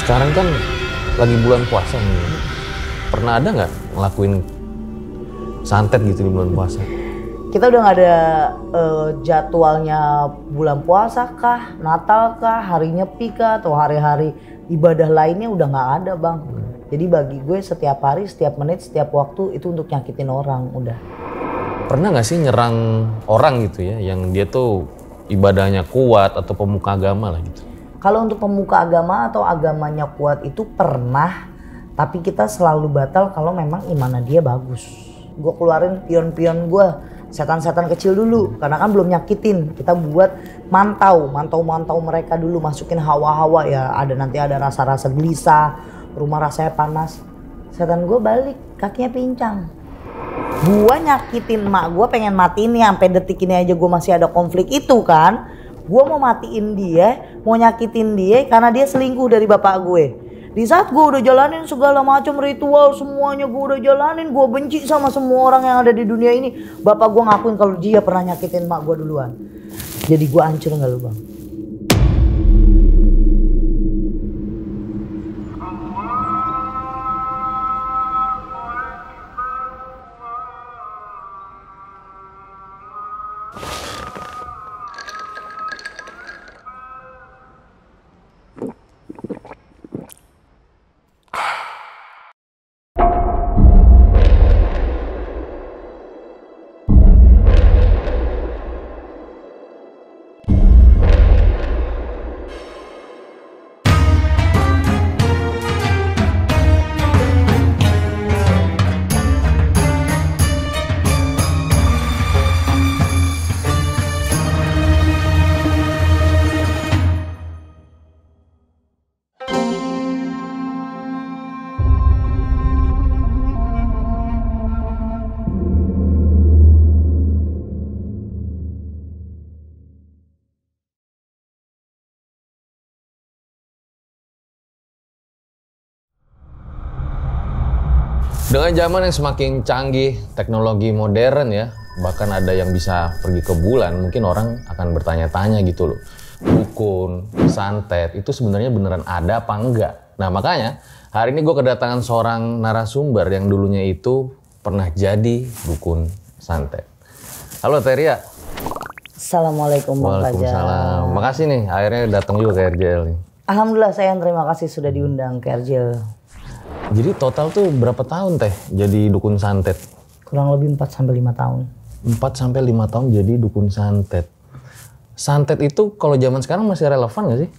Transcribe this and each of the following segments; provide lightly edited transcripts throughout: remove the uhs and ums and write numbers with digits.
Sekarang kan lagi bulan puasa nih. Pernah ada nggak ngelakuin santet gitu di bulan puasa? Kita udah nggak ada jadwalnya bulan puasa kah, Natal kah, hari nyepi kah, atau hari-hari ibadah lainnya udah nggak ada bang. Jadi bagi gue setiap hari, setiap menit, setiap waktu itu untuk nyakitin orang udah. Pernah nggak sih nyerang orang gitu ya, yang dia tuh ibadahnya kuat atau pemuka agama lah gitu? Kalau untuk pemuka agama atau agamanya kuat itu pernah, tapi kita selalu batal kalau memang imannya dia bagus. Gue keluarin pion-pion gue, setan-setan kecil dulu, karena kan belum nyakitin. Kita buat mantau mereka dulu, masukin hawa-hawa ya. Nanti ada rasa-rasa gelisah, rumah rasanya panas. Setan gue balik, kakinya pincang. Gue nyakitin emak gue, pengen matiin nih, sampai detik ini aja gue masih ada konflik itu kan. Gue mau matiin dia, mau nyakitin dia karena dia selingkuh dari bapak gue. Di saat gue udah jalanin segala macam ritual, semuanya gue udah jalanin, gue benci sama semua orang yang ada di dunia ini. Bapak gue ngakuin kalau dia pernah nyakitin emak gue duluan. Jadi gue hancur nggak lu bang? Dengan zaman yang semakin canggih, teknologi modern ya, bahkan ada yang bisa pergi ke bulan, mungkin orang akan bertanya-tanya gitu loh. Dukun, santet, itu sebenarnya beneran ada apa enggak? Nah makanya, hari ini gue kedatangan seorang narasumber yang dulunya itu pernah jadi dukun santet. Halo Teria. Assalamualaikum Bang Fajar. Waalaikumsalam. Makasih nih, akhirnya datang juga ke RJL nih. Alhamdulillah sayang, terima kasih sudah diundang ke RJL. Jadi total tuh berapa tahun Teh jadi dukun santet? Kurang lebih 4-5 tahun. 4-5 tahun jadi dukun santet. Santet itu kalau zaman sekarang masih relevan gak sih?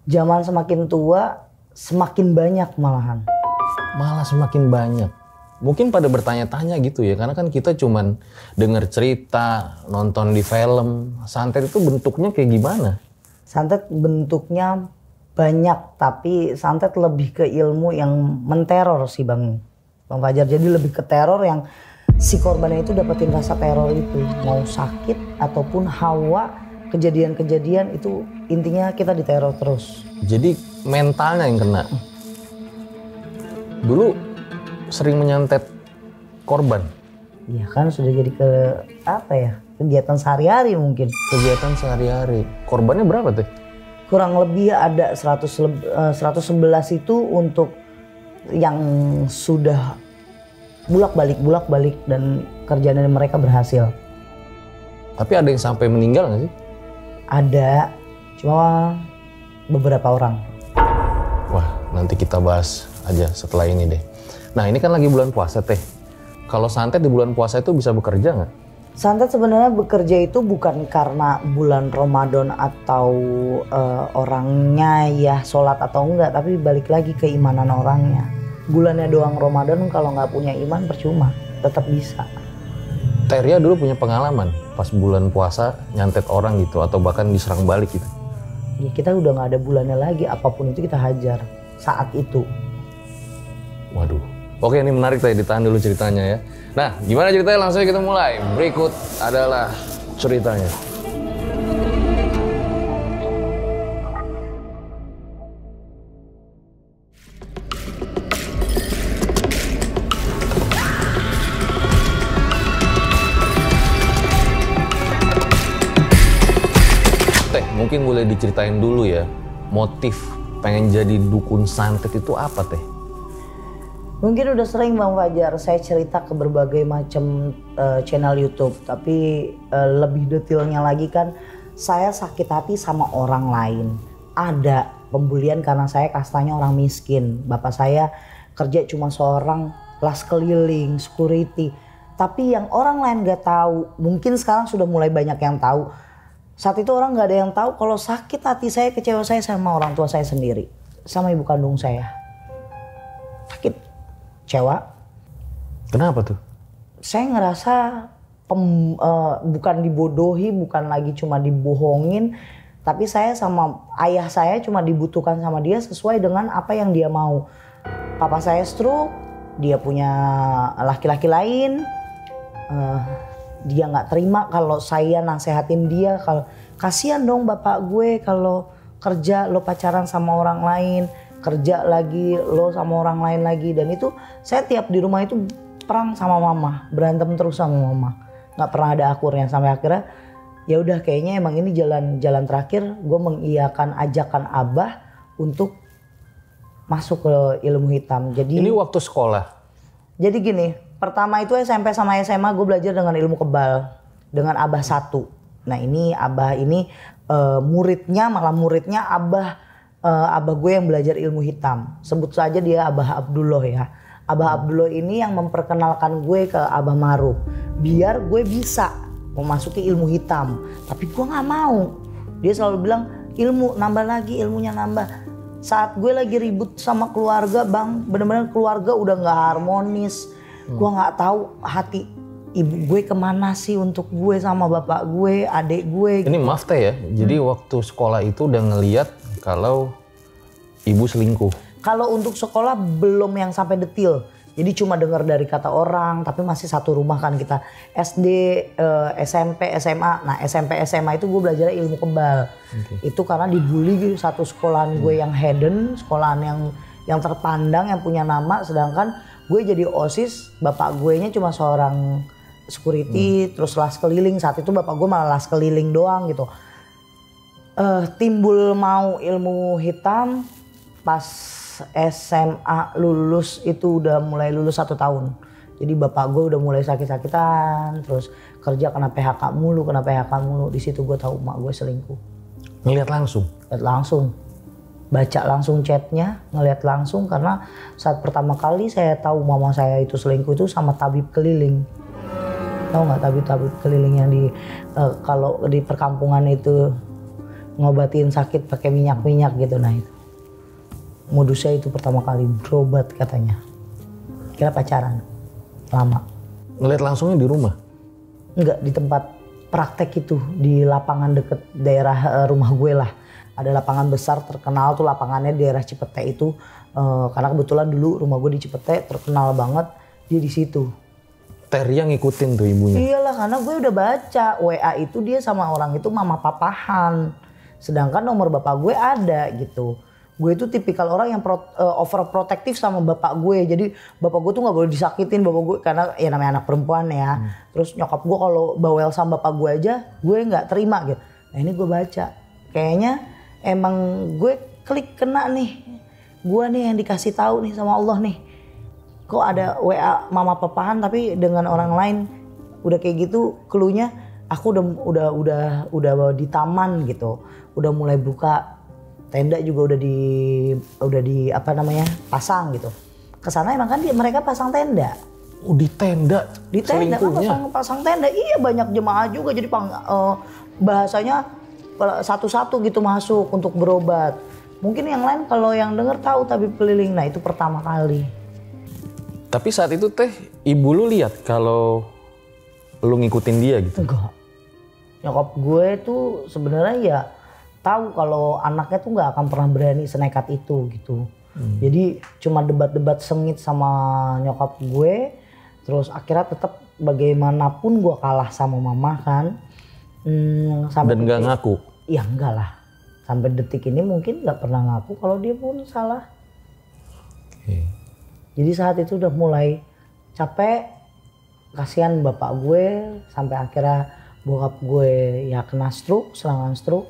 Zaman semakin tua, semakin banyak malahan. Malah semakin banyak. Mungkin pada bertanya-tanya gitu ya, karena kan kita cuman denger cerita, nonton di film. Santet itu bentuknya kayak gimana? Santet bentuknya banyak, tapi santet lebih ke ilmu yang menteror sih Bang Fajar. Jadi lebih ke teror yang si korbannya itu dapetin rasa teror itu. Mau sakit ataupun hawa, kejadian-kejadian itu intinya kita diteror terus. Jadi mentalnya yang kena. Dulu sering menyantet korban. Iya kan sudah jadi ke apa ya, kegiatan sehari-hari mungkin. Kegiatan sehari-hari. Korbannya berapa tuh? Kurang lebih ada 111 itu untuk yang sudah bulak-balik dan kerjaan mereka berhasil. Tapi ada yang sampai meninggal nggak sih? Ada, cuma beberapa orang. Wah, nanti kita bahas aja setelah ini deh. Nah, ini kan lagi bulan puasa Teh. Kalau santet di bulan puasa itu bisa bekerja nggak? Santet sebenarnya bekerja itu bukan karena bulan Ramadan atau orangnya ya sholat atau enggak, tapi balik lagi keimanan orangnya. Bulannya doang Ramadan, kalau nggak punya iman percuma, tetap bisa. Teria dulu punya pengalaman pas bulan puasa nyantet orang gitu atau bahkan diserang balik gitu. Ya kita udah nggak ada bulannya lagi, apapun itu kita hajar saat itu. Waduh. Oke, ini menarik Teh, ditahan dulu ceritanya ya. Nah, gimana ceritanya? Langsung kita mulai. Berikut adalah ceritanya. Teh, mungkin boleh diceritain dulu ya, motif pengen jadi dukun santet itu apa teh? Mungkin udah sering Bang Fajar saya cerita ke berbagai macam channel YouTube, tapi lebih detailnya lagi kan saya sakit hati sama orang lain. Ada pembulian karena saya kastanya orang miskin. Bapak saya kerja cuma seorang las keliling, security. Tapi yang orang lain gak tahu, mungkin sekarang sudah mulai banyak yang tahu. Saat itu orang gak ada yang tahu kalau sakit hati saya, kecewa saya sama orang tua saya sendiri, sama ibu kandung saya. Sakit, kecewa. Kenapa tuh? Saya ngerasa bukan dibodohi, bukan lagi cuma dibohongin, tapi saya sama ayah saya cuma dibutuhkan sama dia sesuai dengan apa yang dia mau. Papa saya stroke, dia punya laki-laki lain. Dia nggak terima kalau saya nasehatin dia, kalau kasihan dong bapak gue kalau kerja lo pacaran sama orang lain, kerja lagi lo sama orang lain lagi. Dan itu saya tiap di rumah itu perang sama mama, berantem terus sama mama, nggak pernah ada akurnya. Sampai akhirnya ya udah kayaknya emang ini jalan terakhir. Gue mengiyakan ajakan abah untuk masuk ke ilmu hitam. Jadi ini waktu sekolah. Jadi gini, pertama itu SMP sama SMA gue belajar dengan ilmu kebal dengan abah satu. Nah ini abah ini muridnya abah gue yang belajar ilmu hitam. Sebut saja dia Abah Abdullah ya. Abah Abdullah ini yang memperkenalkan gue ke Abah Maruf biar gue bisa memasuki ilmu hitam. Tapi gue nggak mau. Dia selalu bilang ilmu nambah lagi, ilmunya nambah. Saat gue lagi ribut sama keluarga Bang, bener-bener keluarga udah nggak harmonis. Gue nggak tahu hati ibu gue kemana sih untuk gue sama bapak gue, adik gue. Ini maaf teh ya, jadi waktu sekolah itu udah ngeliat kalau ibu selingkuh. Kalau untuk sekolah belum yang sampai detail. Jadi cuma dengar dari kata orang, tapi masih satu rumah kan kita. SD, SMP, SMA. Nah SMP, SMA itu gue belajar ilmu kebal. Itu karena dibully satu sekolahan gue yang hidden, sekolahan yang terpandang, yang punya nama. Sedangkan gue jadi OSIS, bapak gue nya cuma seorang security, terus las keliling. Saat itu bapak gue malah las keliling doang gitu. Timbul mau ilmu hitam pas SMA lulus, itu udah mulai lulus 1 tahun. Jadi bapak gue udah mulai sakit-sakitan, terus kerja kena PHK mulu. Di situ gue tahu mak gue selingkuh. Ngeliat langsung? Lihat langsung, baca langsung chatnya, ngeliat langsung. Karena saat pertama kali saya tahu mama saya itu selingkuh itu sama tabib keliling. Tahu nggak tabib keliling yang di kalau di perkampungan itu ngobatin sakit pakai minyak gitu. Nah itu modusnya itu pertama kali berobat katanya. Kira pacaran lama. Ngeliat langsungnya di rumah? Enggak, di tempat praktek itu, di lapangan deket daerah rumah gue lah. Ada lapangan besar terkenal tuh, lapangannya daerah Cipete itu. Karena kebetulan dulu rumah gue di Cipete terkenal banget, dia di situ. Teria ngikutin tuh ibunya? Iyalah, karena gue udah baca WA itu dia sama orang itu mama papahan. Sedangkan nomor bapak gue ada gitu. Gue itu tipikal orang yang overprotective sama bapak gue. Jadi bapak gue tuh gak boleh disakitin bapak gue. Karena ya namanya anak perempuan ya. Terus nyokap gue kalau bawel sama bapak gue aja, gue gak terima gitu. Nah ini gue baca. Kayaknya emang gue klik kena nih. Gue nih yang dikasih tahu nih sama Allah nih. Kok ada WA mama papahan tapi dengan orang lain. Udah kayak gitu cluenya aku udah di taman gitu. Udah mulai buka. Tenda juga udah di apa namanya pasang gitu. Kesana emang kan mereka pasang tenda. Oh di tenda? Di tenda kan pasang tenda. Iya banyak jemaah juga jadi bahasanya satu-satu gitu masuk untuk berobat. Mungkin yang lain kalau yang denger tahu tabib keliling. Nah itu pertama kali. Tapi saat itu teh ibu lu lihat kalau lu ngikutin dia gitu? Enggak. Nyokap gue tuh sebenarnya ya tahu kalau anaknya tuh nggak akan pernah berani senekat itu gitu. Jadi cuma debat-debat sengit sama nyokap gue. Terus akhirnya tetap bagaimanapun gue kalah sama mama kan. Dan nggak ngaku? Ya enggak lah. Sampai detik ini mungkin nggak pernah ngaku kalau dia pun salah. Jadi saat itu udah mulai capek. Kasihan bapak gue sampai akhirnya bokap gue ya kena stroke, serangan stroke.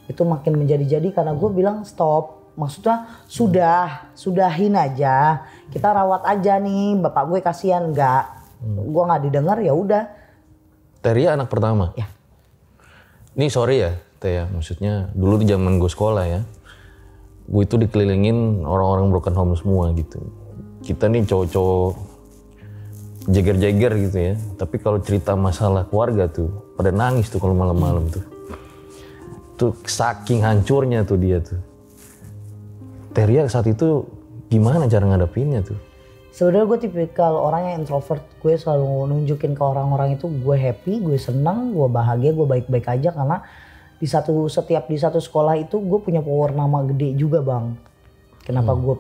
Itu makin menjadi-jadi karena gue bilang stop. maksudnya sudahin aja, kita rawat aja nih, bapak gue kasihan. Enggak, gue nggak didengar, ya udah. Teria anak pertama? Ya. Ini sorry ya Teh ya, maksudnya dulu di zaman gue sekolah ya, gue itu dikelilingin orang-orang broken home semua gitu. Kita nih cowok-cowok jeger-jeger gitu ya, tapi kalau cerita masalah keluarga tuh pada nangis tuh kalau malam-malam tuh. Tuh saking hancurnya tuh dia tuh. Teria saat itu gimana cara ngadepinnya tuh? Sebenarnya gue tipikal orang yang introvert, gue selalu nunjukin ke orang-orang itu gue happy, gue senang, gue bahagia, gue baik-baik aja, karena di satu sekolah itu gue punya power nama gede juga bang. Kenapa gue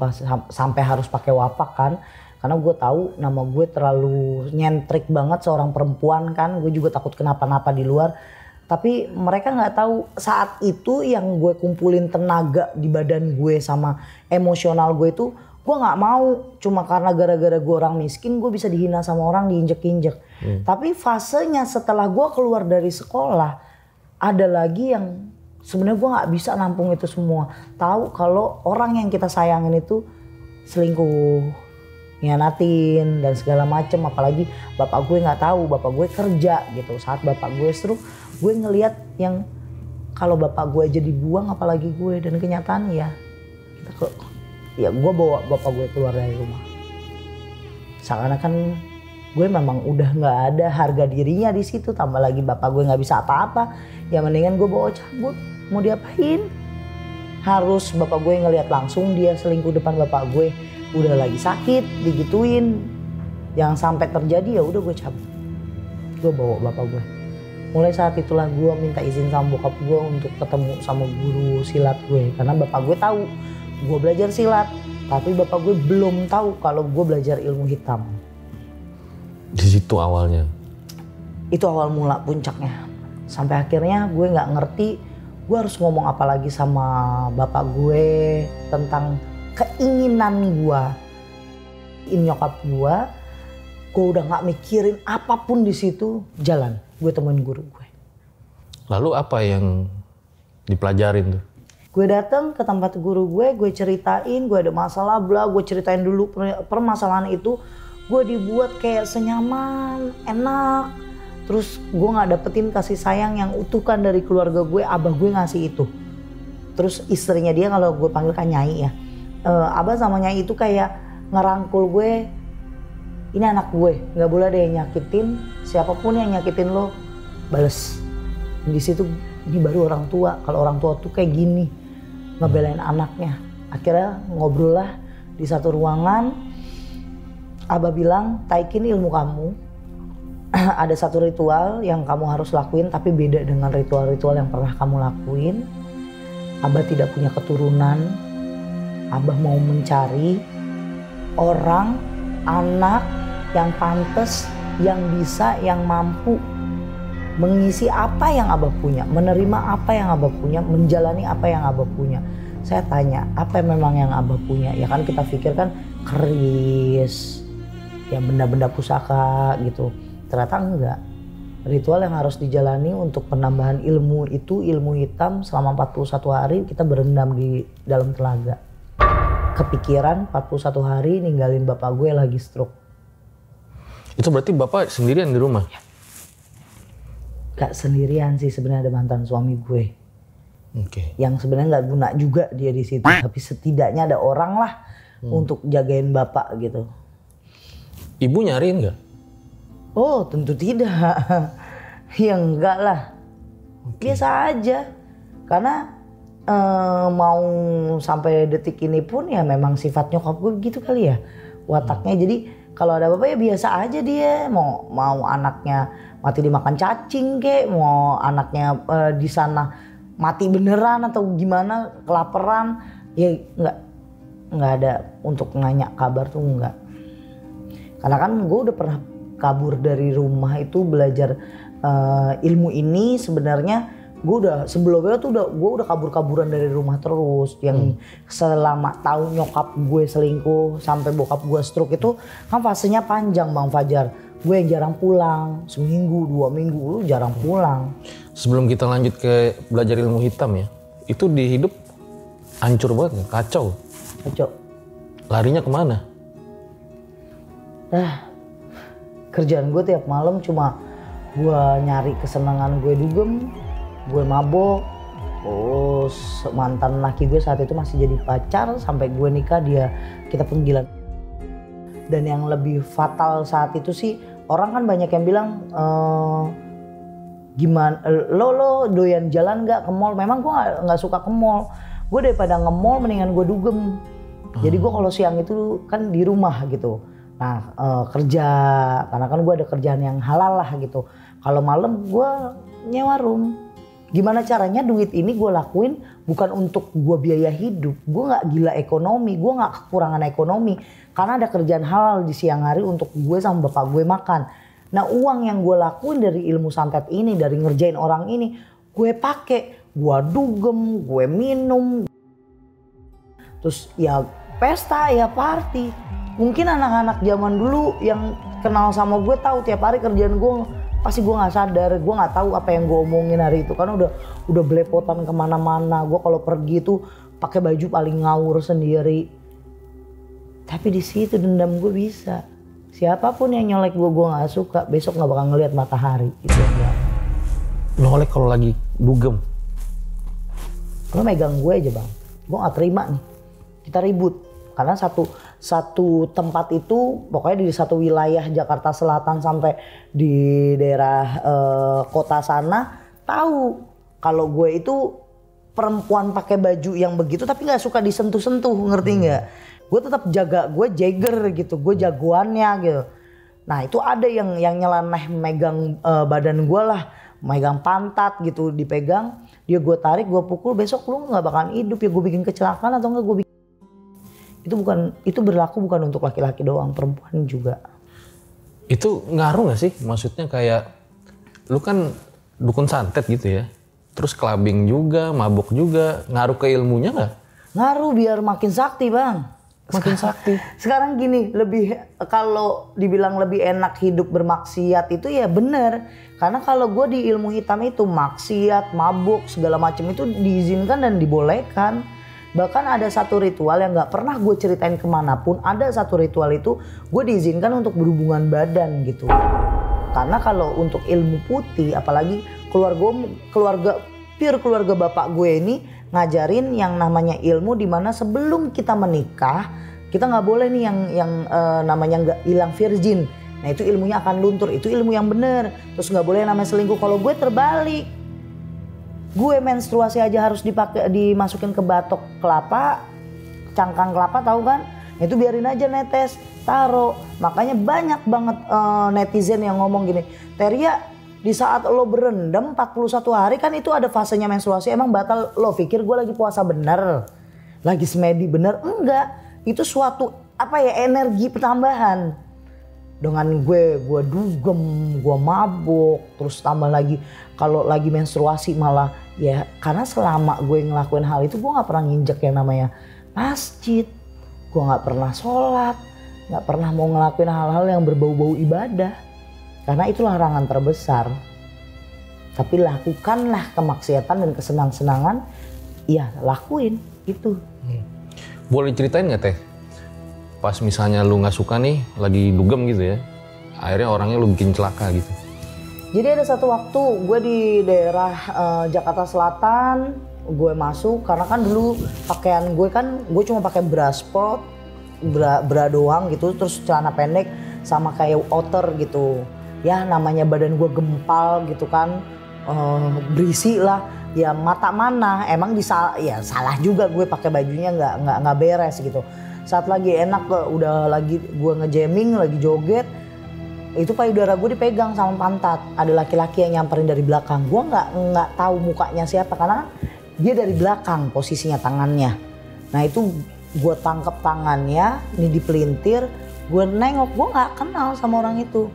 sampai harus pakai wapak kan? Karena gue tahu nama gue terlalu nyentrik banget seorang perempuan kan, gue juga takut kenapa-napa di luar. Tapi mereka nggak tahu saat itu yang gue kumpulin tenaga di badan gue sama emosional gue itu, gue nggak mau cuma karena gara-gara gue orang miskin gue bisa dihina sama orang, diinjek-injek. Tapi fasenya setelah gue keluar dari sekolah ada lagi yang sebenarnya gue nggak bisa nampung itu semua. Tahu kalau orang yang kita sayangin itu selingkuh, ngianatin dan segala macem. Apalagi bapak gue nggak tahu, bapak gue kerja gitu. Saat bapak gue stroke, gue ngelihat yang kalau bapak gue aja dibuang apalagi gue. Dan kenyataan ya gue bawa bapak gue keluar dari rumah. Seakan-akan gue memang udah nggak ada harga dirinya di situ. Tambah lagi bapak gue nggak bisa apa-apa, ya mendingan gue bawa cabut. Mau diapain? Harus bapak gue ngelihat langsung dia selingkuh depan bapak gue. Udah lagi sakit, digituin. Jangan sampai terjadi, ya udah gue cabut. Gue bawa bapak gue. Mulai saat itulah gue minta izin sama bokap gue untuk ketemu sama guru silat gue. Karena bapak gue tahu gue belajar silat, tapi bapak gue belum tahu kalau gue belajar ilmu hitam. Di situ awalnya? Itu awal mula puncaknya. Sampai akhirnya gue nggak ngerti gue harus ngomong apa lagi sama bapak gue tentang keinginan gue. Nyokap gue udah nggak mikirin apapun di situ, jalan. Gue temuin guru gue. Lalu apa yang dipelajarin tuh? Gue datang ke tempat guru gue ceritain gue ada masalah gue ceritain dulu permasalahan itu. Gue dibuat kayak senyaman, enak. Terus gue gak dapetin kasih sayang yang utuhkan dari keluarga gue, abah gue ngasih itu. Terus istrinya dia, kalau gue panggil kan Nyai ya. Abah sama Nyai itu kayak ngerangkul gue, ini anak gue, gak boleh ada yang nyakitin, siapapun yang nyakitin lo, bales. Di situ ini baru orang tua, kalau orang tua tuh kayak gini. Ngebelain anaknya. Akhirnya ngobrol lah di satu ruangan. Abah bilang, taikin ilmu kamu. Ada satu ritual yang kamu harus lakuin, tapi beda dengan ritual-ritual yang pernah kamu lakuin. Abah tidak punya keturunan. Abah mau mencari orang, anak yang pantas, yang bisa, yang mampu mengisi apa yang Abah punya, menerima apa yang Abah punya, menjalani apa yang Abah punya. Saya tanya, apa memang yang Abah punya? Ya kan kita pikir kan keris, ya benda-benda pusaka gitu. Ternyata enggak. Ritual yang harus dijalani untuk penambahan ilmu itu, ilmu hitam selama 41 hari kita berendam di dalam telaga. Kepikiran 41 hari ninggalin bapak gue lagi stroke. Itu berarti bapak sendirian di rumah? Ya. Gak sendirian sih, sebenarnya ada mantan suami gue. Yang sebenarnya nggak guna juga dia di situ, tapi setidaknya ada orang lah untuk jagain bapak gitu. Ibu nyariin nggak? Oh tentu tidak. Ya enggak lah. Biasa aja. Karena mau sampai detik ini pun ya memang sifat nyokap gue gitu kali ya. Wataknya jadi kalau ada bapak ya biasa aja dia. Mau anaknya mati dimakan cacing kek, mau anaknya di sana mati beneran atau gimana, kelaparan, ya nggak ada untuk nanya kabar tuh nggak. Karena kan gue udah pernah kabur dari rumah itu belajar ilmu ini. Sebenarnya gue udah sebelumnya tuh gue udah kabur-kaburan dari rumah terus. Yang selama tahu nyokap gue selingkuh sampai bokap gue stroke itu kan fasenya panjang Bang Fajar. Gue yang jarang pulang, seminggu, 2 minggu lu jarang pulang. Sebelum kita lanjut ke belajar ilmu hitam ya, itu di hidup Hancur banget, kacau. Kacau. Larinya kemana? Kerjaan gue tiap malam cuma gue nyari kesenangan, gue dugem, gue mabok. Terus mantan laki gue saat itu masih jadi pacar sampai gue nikah, kita penggilan. Dan yang lebih fatal saat itu sih, orang kan banyak yang bilang gimana lo doyan jalan nggak ke mall? Memang gue nggak suka ke mall. Gue daripada nge mall mendingan gue dugem. Jadi gue kalau siang itu kan di rumah gitu. Nah kerja, karena kan gue ada kerjaan yang halal lah gitu. Kalau malam gue nyewa room. Gimana caranya duit ini gue lakuin bukan untuk gue biaya hidup. Gue nggak gila ekonomi, gue nggak kekurangan ekonomi. Karena ada kerjaan halal di siang hari untuk gue sama bapak gue makan. Nah uang yang gue lakuin dari ilmu santet ini, dari ngerjain orang ini, gue pakai. Gue dugem, gue minum. Terus ya pesta, ya party. Mungkin anak-anak zaman dulu yang kenal sama gue tahu tiap hari kerjaan gue pasti gue nggak sadar, gue nggak tahu apa yang gue omongin hari itu karena udah belepotan kemana-mana. Gue kalau pergi tuh pakai baju paling ngawur sendiri. Tapi di situ dendam gue bisa. Siapapun yang nyolek gue nggak suka, besok nggak bakal ngelihat matahari. Itu enggak. Nyolek kalau lagi dugem? Lo megang gue aja bang, gue nggak terima nih. Kita ribut karena satu tempat itu pokoknya di satu wilayah Jakarta Selatan sampai di daerah kota sana tahu kalau gue itu perempuan pakai baju yang begitu tapi nggak suka disentuh-sentuh, ngerti nggak? Gue tetap jaga, gue jagger gitu, gue jagoannya gitu. Nah itu ada yang nyeleneh megang badan gue lah, megang pantat gitu, dipegang, dia gue tarik, gue pukul, besok lu nggak bakalan hidup ya, gue bikin kecelakaan atau enggak gue bikin. Itu berlaku bukan untuk laki-laki doang, perempuan juga. Itu ngaruh gak sih? Maksudnya kayak lu kan dukun santet gitu ya, terus clubbing juga, mabuk juga, ngaruh ke ilmunya gak? Ngaruh biar makin sakti bang. Makin sakti. Sekarang gini, lebih kalau dibilang lebih enak hidup bermaksiat itu ya bener. Karena kalau gue di ilmu hitam itu maksiat, mabuk, segala macam itu diizinkan dan dibolehkan. Bahkan ada satu ritual yang gak pernah gue ceritain kemanapun. Ada satu ritual itu gue diizinkan untuk berhubungan badan gitu. Karena kalau untuk ilmu putih, apalagi keluarga bapak gue ini ngajarin yang namanya ilmu dimana sebelum kita menikah kita nggak boleh nih yang namanya nggak hilang virgin. Nah itu ilmunya akan luntur, itu ilmu yang bener. Terus nggak boleh namanya selingkuh. Kalau gue terbalik, gue menstruasi aja harus dimasukin ke batok kelapa, cangkang kelapa tahu kan? Nah, itu biarin aja netes, taruh. Makanya banyak banget netizen yang ngomong gini, Teria di saat lo berendam 41 hari kan itu ada fasenya menstruasi, emang batal? Lo pikir gue lagi puasa bener? Lagi semedi bener? Enggak, itu suatu energi tambahan. Dengan gue dugem, gue mabuk, terus tambah lagi kalau lagi menstruasi malah ya karena selama gue ngelakuin hal itu gue gak pernah nginjek yang namanya masjid. Gue gak pernah sholat, gak pernah mau ngelakuin hal-hal yang berbau-bau ibadah. Karena itu larangan terbesar. Tapi lakukanlah kemaksiatan dan kesenang-senangan, ya lakuin itu. Boleh ceritain gak Teh? Pas misalnya lu gak suka nih, lagi dugem gitu ya, akhirnya orangnya lu bikin celaka gitu. Jadi ada satu waktu gue di daerah Jakarta Selatan, gue masuk karena kan dulu pakaian gue cuma pakai bra sport, bra doang gitu, terus celana pendek sama kayak outer gitu. Ya namanya badan gue gempal gitu kan, berisi lah. Ya mata mana, emang ya salah juga gue pakai bajunya nggak beres gitu. Saat lagi enak udah lagi gue ngejamming, lagi joget, itu payudara gue dipegang sama pantat. Ada laki-laki yang nyamperin dari belakang. Gue nggak tahu mukanya siapa karena dia dari belakang posisinya tangannya. Nah itu gue tangkep tangannya, ini dipelintir, gue nengok, gue nggak kenal sama orang itu.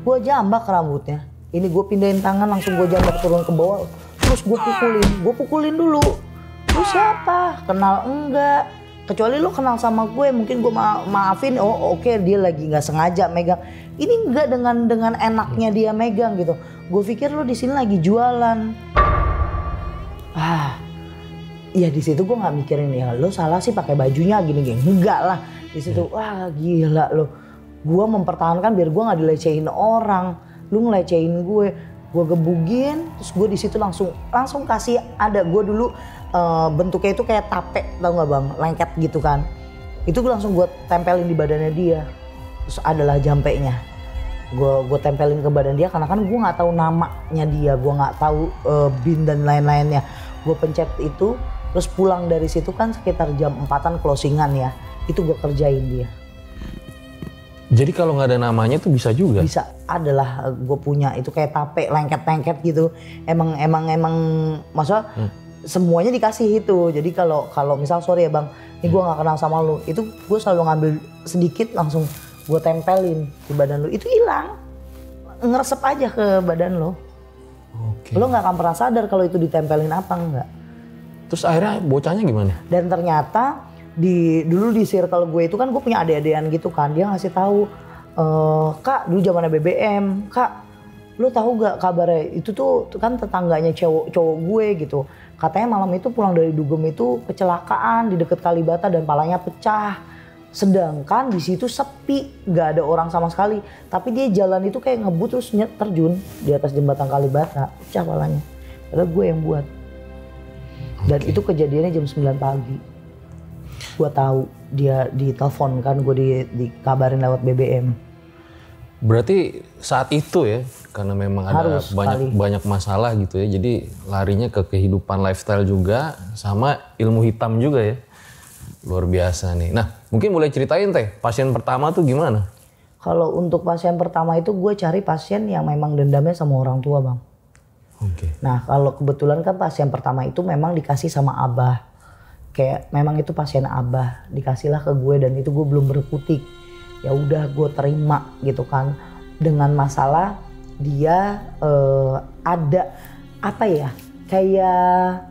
Gue jambak rambutnya. Ini gue pindahin tangan langsung gue jambak turun ke bawah. Terus gue pukulin dulu. Lu siapa? Kenal enggak? Kecuali lu kenal sama gue, mungkin gue maafin. Oh oke, dia lagi nggak sengaja megang. Ini enggak dengan enaknya dia megang gitu. Gue pikir lu di sini lagi jualan. ya di situ gue nggak mikirin ya lo salah sih pakai bajunya gini-gini, enggak lah. Di situ wah gila lo, gue mempertahankan biar gue nggak dilecehin orang, lu ngelecehin gue gebugin, terus gue di situ langsung kasih ada gue dulu bentuknya itu kayak tape, tau nggak bang, lengket gitu kan, itu gue langsung gue tempelin di badannya dia, terus adalah jampenya, gue tempelin ke badan dia karena kan gue nggak tahu namanya dia, gue nggak tahu bin dan lain-lainnya, gue pencet itu. Terus pulang dari situ kan sekitar jam 4-an closingan ya, itu gue kerjain dia. Jadi kalau nggak ada namanya tuh bisa juga? Bisa, adalah gue punya itu kayak tape lengket-lengket gitu. Emang maksudnya semuanya dikasih itu. Jadi kalau misal sorry ya bang, ini gue nggak kenal sama lu, itu gue selalu ngambil sedikit langsung gue tempelin di badan lu, itu hilang, ngeresep aja ke badan lo. Oke. Lo nggak akan pernah sadar kalau itu ditempelin apa enggak. Terus akhirnya bocahnya gimana? Dan ternyata dulu di circle gue itu kan gue punya adik-adikan gitu kan, dia ngasih tahu, kak dulu zamannya BBM, kak lu tahu gak kabarnya itu tuh kan tetangganya cowok gue gitu, katanya malam itu pulang dari dugem itu kecelakaan di deket Kalibata dan palanya pecah, sedangkan di situ sepi, nggak ada orang sama sekali, tapi dia jalan itu kayak ngebut terus terjun di atas jembatan Kalibata, pecah palanya, padahal gue yang buat. Dan itu kejadiannya jam 9 pagi. Gue tahu dia ditelepon kan, gue dikabarin lewat BBM. Berarti saat itu ya, karena memang ada banyak masalah gitu ya, jadi larinya ke kehidupan lifestyle juga, sama ilmu hitam juga ya. Luar biasa nih. Nah mungkin mulai ceritain teh, pasien pertama tuh gimana? Kalau untuk pasien pertama itu gue cari pasien yang memang dendamnya sama orang tua bang. Okay. Nah kalau kebetulan kan pasien pertama itu memang dikasih sama abah, kayak memang itu pasien abah, dikasihlah ke gue dan itu gue belum berkutik, ya udah gue terima gitu kan, dengan masalah dia ada apa ya kayak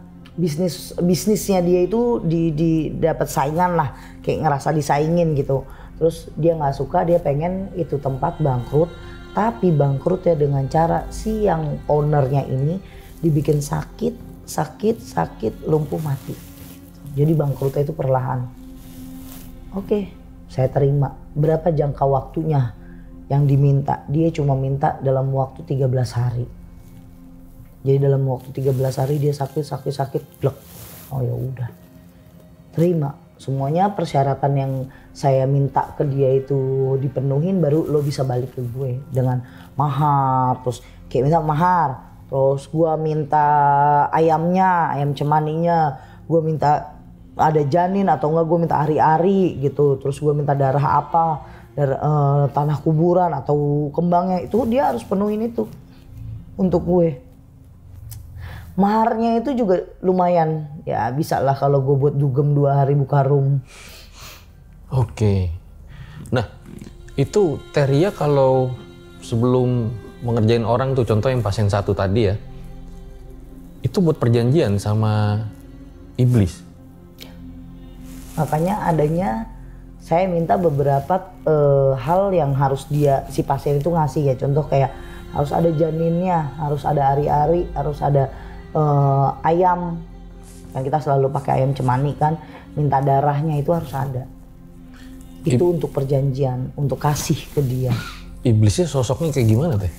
bisnisnya dia itu di dapat saingan lah, kayak ngerasa disaingin gitu, terus dia nggak suka, dia pengen itu tempat bangkrut. Tapi bangkrutnya dengan cara si yang ownernya ini dibikin sakit, lumpuh mati. Jadi bangkrutnya itu perlahan. Oke, saya terima. Berapa jangka waktunya yang diminta? Dia cuma minta dalam waktu 13 hari. Jadi dalam waktu 13 hari dia sakit, blek. Oh ya udah. Terima. Semuanya persyaratan yang saya minta ke dia itu dipenuhin, baru lo bisa balik ke gue dengan mahar, terus kayak minta mahar, terus gue minta ayamnya, ayam cemaninya, gue minta ada janin atau enggak gue minta ari-ari gitu, terus gue minta darah apa, tanah kuburan atau kembangnya, itu dia harus penuhin itu untuk gue. Maharnya itu juga lumayan, ya bisa lah kalau gue buat dugem 2 hari buka room. Oke. Nah itu Teria kalau sebelum mengerjain orang tuh, contoh yang pasien 1 tadi ya, itu buat perjanjian sama iblis. Makanya adanya saya minta beberapa hal yang harus si pasien itu ngasih ya, contoh kayak harus ada janinnya, harus ada ari-ari, harus ada ayam, kan kita selalu pakai ayam cemani kan, minta darahnya itu harus ada. Itu untuk perjanjian, untuk kasih ke dia. Iblisnya sosoknya kayak gimana teh?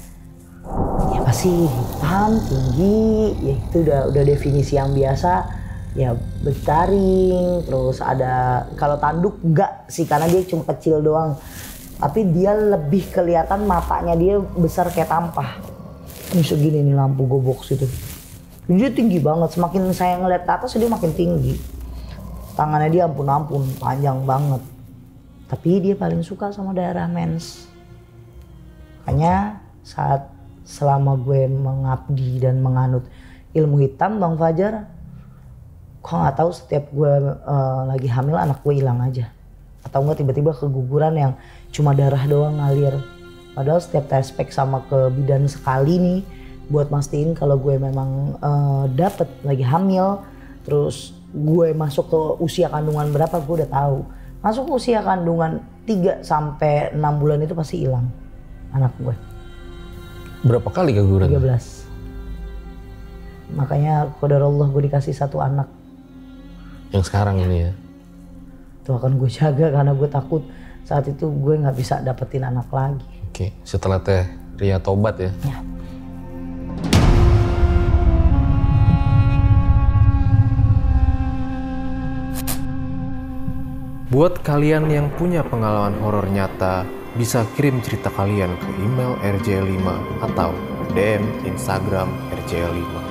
Ya pasti hitam, tinggi, ya itu udah definisi yang biasa, ya bertaring, terus ada, kalau tanduk enggak sih karena dia cuma kecil doang, tapi dia lebih kelihatan matanya dia besar kayak tampah. Ini segini nih lampu gobox itu. Dia tinggi banget, semakin saya ngeliat ke atas dia makin tinggi. Tangannya dia ampun-ampun, panjang banget. Tapi dia paling suka sama daerah mens. Makanya selama gue mengabdi dan menganut ilmu hitam Bang Fajar, kok nggak tahu setiap gue lagi hamil anak gue hilang aja. Atau enggak tiba-tiba keguguran yang cuma darah doang ngalir. Padahal setiap tes pack sama ke bidan sekali nih, buat mastiin kalau gue memang dapet lagi hamil, terus gue masuk ke usia kandungan berapa gue udah tahu. Masuk ke usia kandungan 3 sampai 6 bulan itu pasti hilang anak gue. Berapa kali keguguran? 13. Makanya qadarullah gue dikasih 1 anak. Yang sekarang ini ya. Itu akan gue jaga karena gue takut saat itu gue nggak bisa dapetin anak lagi. Oke, setelah Teh Ria tobat ya. Ya. Buat kalian yang punya pengalaman horor nyata, bisa kirim cerita kalian ke email rj5 atau DM Instagram rj5.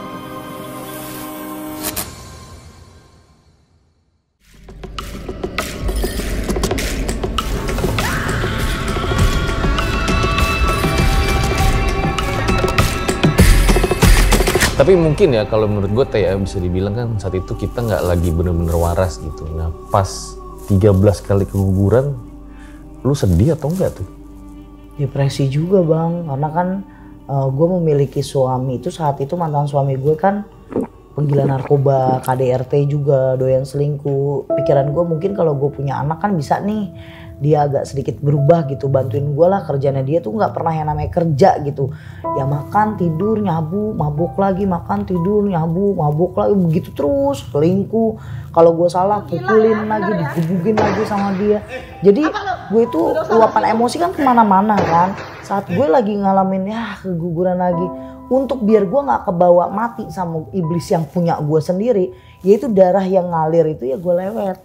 Tapi mungkin ya kalau menurut gue Teh ya bisa dibilang kan saat itu kita nggak lagi bener-bener waras gitu. Nah pas 13 kali keguguran, lu sedih atau enggak tuh? Depresi juga bang, karena kan gue memiliki suami itu saat itu mantan suami gue kan penggila narkoba, KDRT juga, doyan selingkuh. Pikiran gue mungkin kalau gue punya anak kan bisa nih dia agak sedikit berubah gitu, bantuin gue lah. Kerjanya dia tuh nggak pernah yang namanya kerja gitu, ya makan tidur nyabu, mabuk lagi, makan tidur nyabu, mabuk lagi, begitu terus, selingkuh. Kalau gue salah pukulin lagi, digebukin lagi sama dia. Jadi gue itu luapan emosi kan kemana-mana kan. Saat gue lagi ngalamin ya keguguran lagi, untuk biar gue nggak kebawa mati sama iblis yang punya gue sendiri, yaitu darah yang ngalir itu ya gue lewet,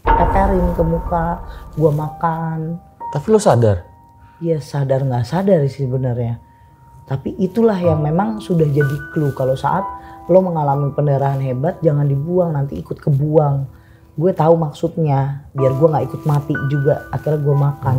teterin ke muka, gue makan. Tapi lo sadar? Ya sadar nggak sadar sih sebenarnya. Tapi itulah yang memang sudah jadi clue kalau saat lo mengalami pendarahan hebat jangan dibuang, nanti ikut kebuang. Gue tahu maksudnya, biar gue nggak ikut mati juga. Akhirnya gue makan.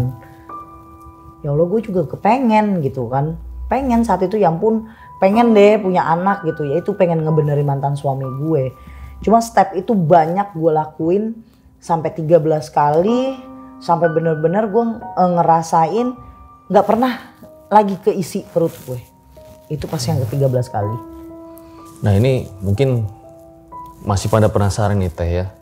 Ya Allah, gue juga kepengen gitu kan. Pengen saat itu, ya ampun, pengen deh punya anak gitu. Ya itu pengen ngebenerin mantan suami gue. Cuma step itu banyak gue lakuin sampai 13 kali. Sampai bener-bener gue ngerasain gak pernah lagi keisi perut gue. Itu pas yang ke-13 kali. Nah ini mungkin masih pada penasaran nih Teh ya.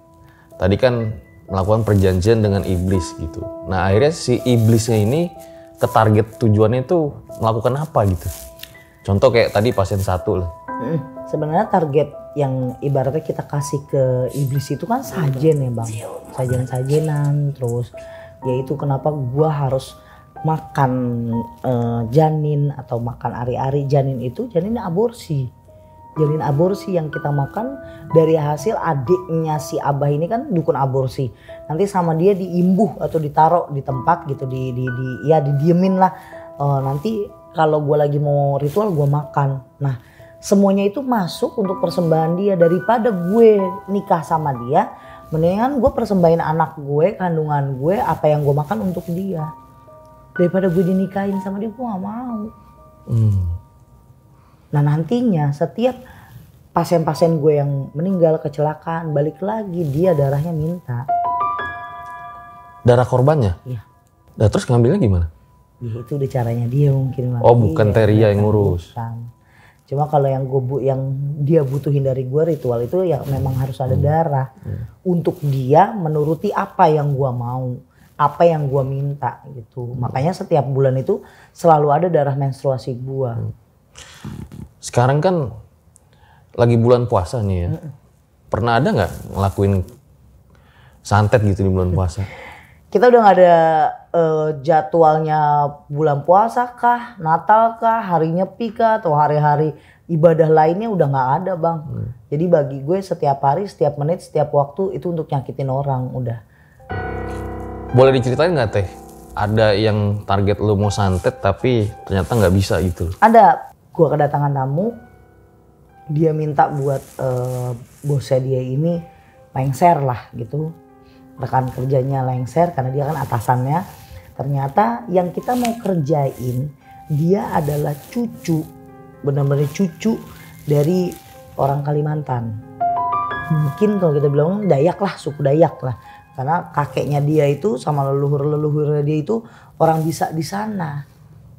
Tadi kan melakukan perjanjian dengan iblis gitu. Nah akhirnya si iblisnya ini ke target tujuannya itu melakukan apa gitu? Contoh kayak tadi pasien 1 lah. Sebenarnya target yang ibaratnya kita kasih ke iblis itu kan sajen ya bang. Sajen-sajenan, terus yaitu kenapa gua harus makan janin atau makan ari-ari. Janin itu janin aborsi. Janin aborsi yang kita makan dari hasil adiknya si Abah ini kan dukun aborsi. Nanti sama dia diimbuh atau ditaruh di tempat gitu, ya didiemin lah. Nanti kalau gue lagi mau ritual gue makan. Nah semuanya itu masuk untuk persembahan dia. Daripada gue nikah sama dia, mendingan gue persembahin anak gue, kandungan gue, apa yang gue makan untuk dia. Daripada gue dinikahin sama dia, gue gak mau. Nah nantinya setiap pasien-pasien gue yang meninggal kecelakaan balik lagi dia darahnya minta. Darah korbannya? Iya. Nah terus ngambilnya gimana? Ya, itu udah caranya dia mungkin. Oh bukan Teh Ria yang ngurus? Bukan. Cuma kalau yang dia butuhin dari gue ritual itu ya memang harus ada darah. Untuk dia menuruti apa yang gue mau. Apa yang gue minta gitu. Makanya setiap bulan itu selalu ada darah menstruasi gue. Sekarang kan lagi bulan puasa nih ya. Pernah ada nggak ngelakuin santet gitu di bulan puasa? Kita udah nggak ada jadwalnya bulan puasa kah, Natal kah, hari nyepi kah, atau hari-hari ibadah lainnya udah nggak ada bang. Jadi bagi gue setiap hari, setiap menit, setiap waktu itu untuk nyakitin orang udah. Boleh diceritain nggak Teh? Ada yang target lu mau santet tapi ternyata nggak bisa gitu? Ada. Gue kedatangan tamu, dia minta buat bosnya dia ini lengser lah gitu. Rekan kerjanya lengser karena dia kan atasannya. Ternyata yang kita mau kerjain dia adalah cucu, benar-benar cucu dari orang Kalimantan. Mungkin kalau kita bilang Dayak lah, suku Dayak lah. Karena kakeknya dia itu sama leluhur-leluhurnya dia itu orang bisa di sana.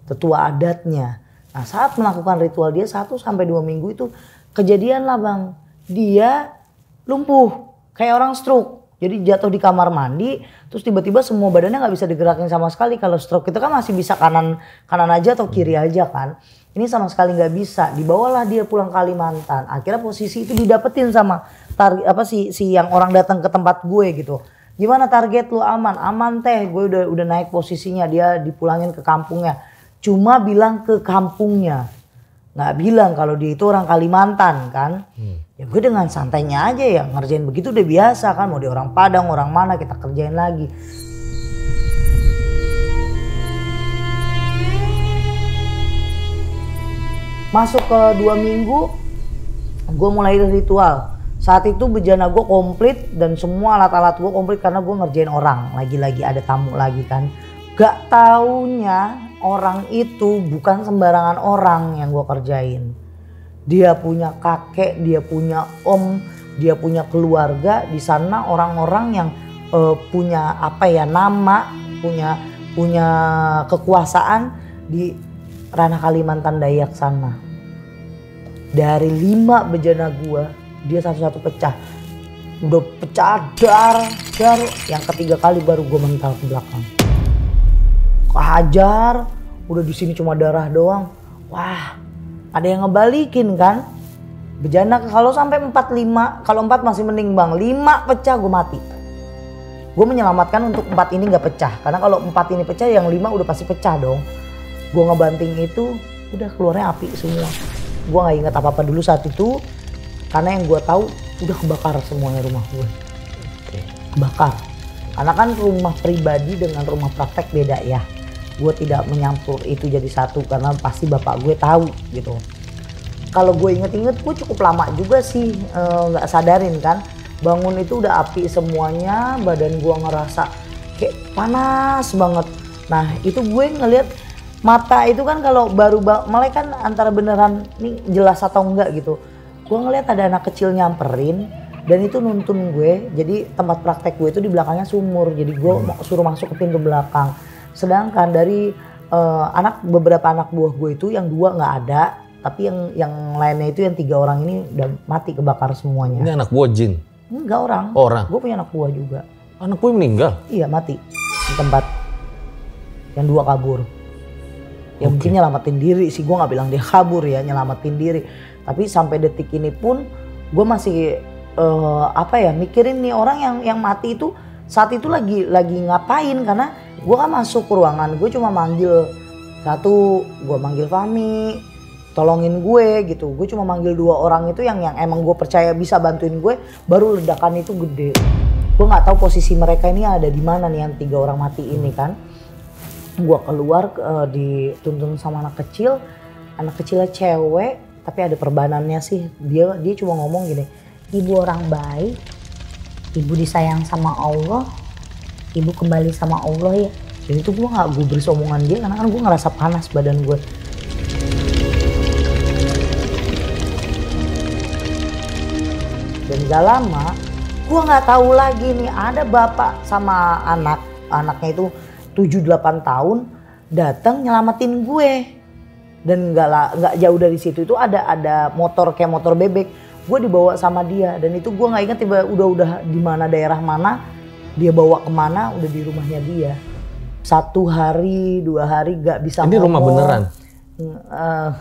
Tetua adatnya. Nah saat melakukan ritual dia 1-2 minggu itu kejadian lah bang. Dia lumpuh kayak orang stroke. Jadi jatuh di kamar mandi terus tiba-tiba semua badannya nggak bisa digerakin sama sekali. Kalau stroke itu kan masih bisa kanan aja atau kiri aja kan. Ini sama sekali nggak bisa. Dibawalah dia pulang Kalimantan. Akhirnya posisi itu didapetin sama target apa si yang orang datang ke tempat gue gitu. Gimana target lu? Aman, aman teh. Gue udah naik posisinya, dia dipulangin ke kampungnya. Cuma bilang ke kampungnya, nggak bilang kalau dia itu orang Kalimantan kan. Ya gue dengan santainya aja ya ngerjain begitu udah biasa kan. Mau dia orang Padang, orang mana kita kerjain lagi. Masuk ke 2 minggu, gue mulai ritual. Saat itu bejana gue komplit dan semua alat-alat gue komplit karena gue ngerjain orang. Lagi-lagi ada tamu lagi kan. Gak taunya orang itu bukan sembarangan orang yang gue kerjain. Dia punya kakek, dia punya om, dia punya keluarga. Di sana orang-orang yang punya apa ya nama, punya kekuasaan di ranah Kalimantan Dayak sana. Dari 5 bejana gua, dia satu-satu pecah. Udah pecah dar. Yang ketiga kali baru gua mental ke belakang. Kehajar, udah di sini cuma darah doang. Wah, ada yang ngebalikin kan? Bejana kalau sampai 4-5, kalau 4 masih mending bang. 5 pecah gua mati. Gue menyelamatkan untuk 4 ini nggak pecah. Karena kalau 4 ini pecah, yang 5 udah pasti pecah dong. Gue ngebanting itu udah keluarnya api semua. Gue nggak ingat apa-apa dulu saat itu karena yang gue tahu udah kebakar semuanya rumah gue. Kebakar. Karena kan rumah pribadi dengan rumah praktek beda ya. Gue tidak menyampur itu jadi satu karena pasti bapak gue tahu gitu. Kalau gue inget-inget gue cukup lama juga sih nggak sadarin kan. Bangun itu udah api semuanya, badan gue ngerasa kayak panas banget. Nah itu gue ngeliat mata itu kan kalau baru mulai kan antara beneran nih jelas atau enggak gitu. Gue ngeliat ada anak kecil nyamperin dan itu nuntun gue. Jadi tempat praktek gue itu di belakangnya sumur. Jadi gue suruh masuk ke pintu belakang. Sedangkan dari beberapa anak buah gue itu yang 2 nggak ada. Tapi yang lainnya itu yang 3 orang ini udah mati kebakar semuanya. Ini anak buah jin? Enggak orang. Orang? Gue punya anak buah juga. Anak buah meninggal? Iya mati di tempat. Yang 2 kabur. Ya mungkin nyelamatin diri sih, gue nggak bilang dia kabur ya, nyelamatin diri. Tapi sampai detik ini pun gue masih mikirin nih orang yang mati itu saat itu lagi ngapain, karena gue kan masuk ke ruangan, gue cuma manggil gue manggil Fahmi, tolongin gue gitu. Gue cuma manggil 2 orang itu yang emang gue percaya bisa bantuin gue, baru ledakan itu gede. Gue nggak tahu posisi mereka ini ada di mana nih yang 3 orang mati ini kan. Gue keluar dituntun sama anak kecilnya cewek tapi ada perbanannya sih. Dia cuma ngomong gini, ibu orang baik, ibu disayang sama Allah, ibu kembali sama Allah ya. Dan itu gue gak gubris omongan dia karena kan gue ngerasa panas badan gue. Dan gak lama gue gak tahu lagi nih ada bapak sama anaknya itu 7-8 tahun datang nyelamatin gue. Dan nggak jauh dari situ itu ada motor kayak motor bebek. Gue dibawa sama dia dan itu gue nggak ingat tiba udah di mana daerah mana dia bawa kemana, udah di rumahnya dia. 1 hari 2 hari nggak bisa. Ini rumah beneran?